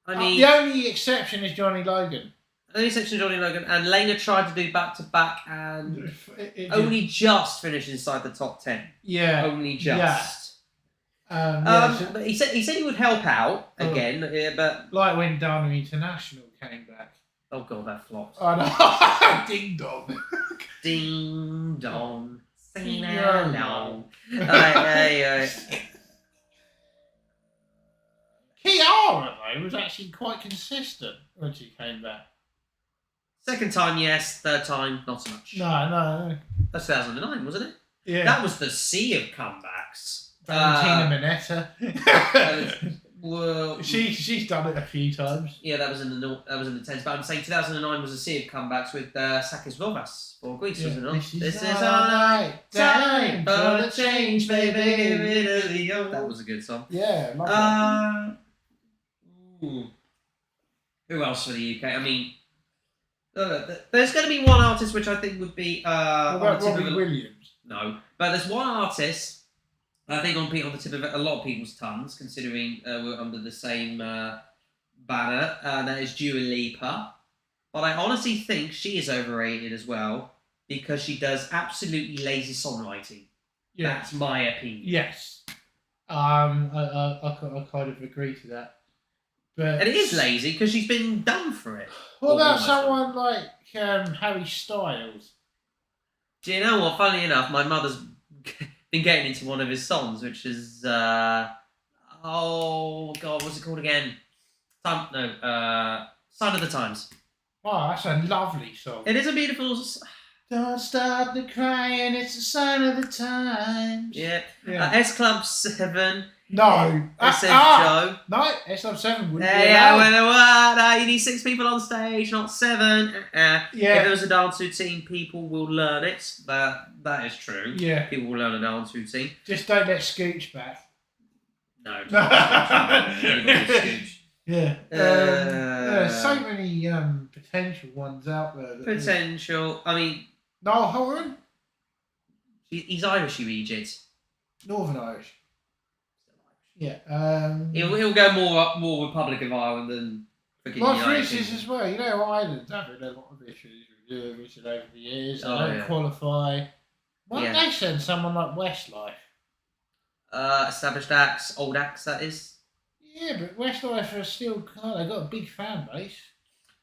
I mean, the only exception is Johnny Logan. The only exception is Johnny Logan, and Lena tried to do back to back and it only just finished inside the top 10. Yeah, only just. Yeah. But he said he would help out again, but like when Dana International came back. Oh god, that flopped. Oh no! Ding dong. Ding dong. Sing Yeah. along. Kiara though was actually quite consistent when she came back. Second time, yes. Third time, not so much. No. That's 2009, wasn't it? Yeah. That was the sea of comebacks. Valentina Minetta. Well, she's done it a few times. Yeah, that was in the 10s. But I'm saying 2009 was a sea of comebacks with Sakis Rovas for Greece, wasn't it? This is our night, time for the change, baby. Get rid of the old. That was a good song. Yeah, love who else for the UK? I mean, there's going to be one artist which I think would be. What about Robbie Williams? No, but there's one artist. I think on the tip of a lot of people's tongues, considering we're under the same banner, and that is Dua Lipa. But I honestly think she is overrated as well because she does absolutely lazy songwriting. Yeah. That's my opinion. Yes. I kind of agree to that. But and it is lazy because she's been done for it. What about someone like Harry Styles? Do you know what? Funnily enough, my mother's been getting into one of his songs, which is oh god, what's it called again? Sign of the Times. Oh, that's a lovely song. It is a beautiful. Don't stop the crying, it's a sign of the times. Yeah. S Club 7. No. Says Joe. No, S Club 7 wouldn't be yeah, allowed. well, you need 6 people on stage, not 7. Yeah. If there was a dance routine, people will learn it. That is true. Yeah. People will learn a dance routine. Just don't let Scooch back. No. Scooch. Yeah. There's so many potential ones out there. Potential. I mean. Noel Horan? He's Irish, you Egypt. Northern Irish. Yeah. He'll go more Republic of Ireland than freaking Well, United for instance, Kingdom. as well, you know, Ireland's having a lot of issues with Eurovision over the years. They don't qualify. Why don't they send someone like Westlife? Established acts, old acts, that is. Yeah, but Westlife are still they've got a big fan base.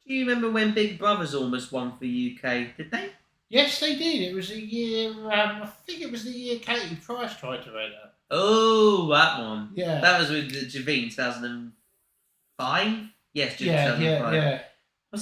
Do you remember when Big Brothers almost won for UK? Did they? Yes, they did. It was a year. I think it was the year Katie Price tried to enter. Oh, that one. Yeah. That was with Javine 2005. Yes, June 2005. Yeah.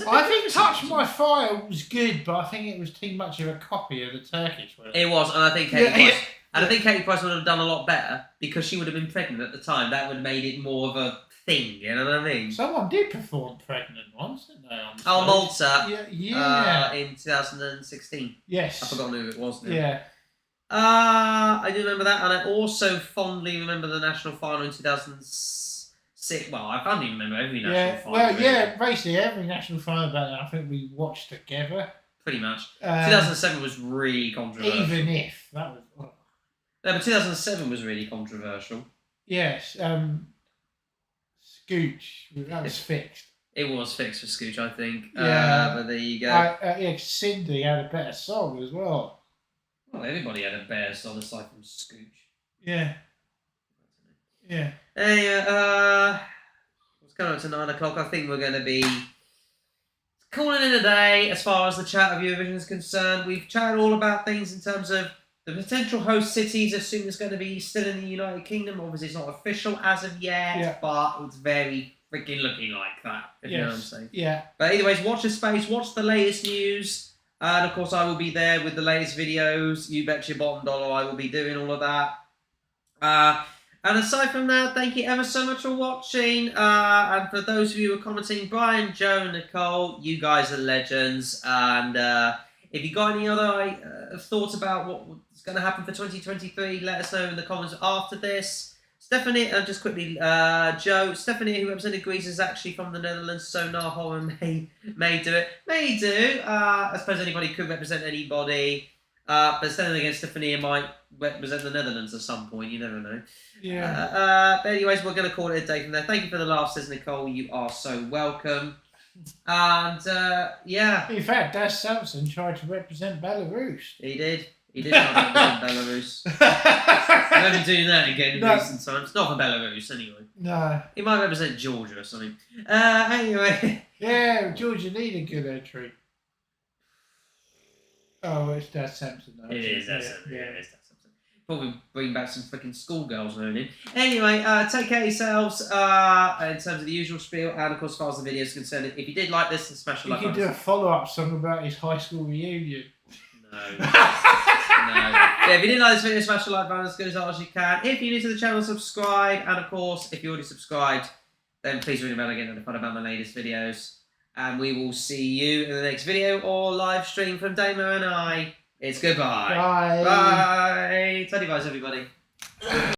I think Touch My Fire was good, but I think it was too much of a copy of the Turkish one. It was, and I think Katie Price. And I think Katie Price would have done a lot better because she would have been pregnant at the time. That would have made it more of a thing, you know what I mean? Someone did perform pregnant once, didn't they? Malta. Yeah. In 2016. Yes. I've forgotten who it was now. Yeah. I do remember that, and I also fondly remember the national final in 2006. Well, I can't even remember every national final. Well, really. basically every national final I think we watched together. Pretty much. 2007 was really controversial. Even if that was. Oh. No, but 2007 was really controversial. Yes. Scooch. That was fixed. It was fixed for Scooch, I think. Yeah. But there you go. Cindy had a better song as well. Well, everybody had a better song aside from Scooch. Yeah. Yeah. Hey, what's coming up to 9 o'clock. I think we're going to be calling it a day as far as the chat of Eurovision is concerned. We've chatted all about things in terms of the potential host cities. Assume it's going to be still in the United Kingdom. Obviously, it's not official as of yet, but it's very freaking looking like that. If you know what I'm saying. Yeah. But anyways, watch the space. Watch the latest news. And of course, I will be there with the latest videos. You bet your bottom dollar I will be doing all of that. And aside from that, thank you ever so much for watching. And for those of you who are commenting, Brian, Joe, Nicole, you guys are legends. And if you got any other thoughts about what's going to happen for 2023, let us know in the comments after this. Stephanie, just quickly, Joe, Stephanie, who represented Greece, is actually from the Netherlands, so Nahor may do it. May do. I suppose anybody could represent anybody. But standing against Stephanie might represent the Netherlands at some point. You never know. Yeah. But anyways, we're going to call it a day from there. Thank you for the laugh, says Nicole. You are so welcome. And yeah. In fact, Das Samson tried to represent Belarus. He did. He did try to represent Belarus. I haven't been doing that again in recent times. Not for Belarus, anyway. No. He might represent Georgia or something. Anyway. Yeah, Georgia need a good entry. Oh, it's Das Samson, though. It is Das Samson. Yeah, it is Das Samson. Probably bring back some freaking schoolgirls moaning. Anyway, take care of yourselves in terms of the usual spiel, and of course, as far as the video is concerned, if you did like this, then smash the like button. You could do a follow-up song about his high school reunion. No. No. Yeah, if you did like this video, smash the like button as good as hard as you can. If you're new to the channel, subscribe. And of course, if you're already subscribed, then please ring the bell again to find about my latest videos. And we will see you in the next video or live stream from Damo and I. It's goodbye. Bye. Bye. Teddy buys, everybody.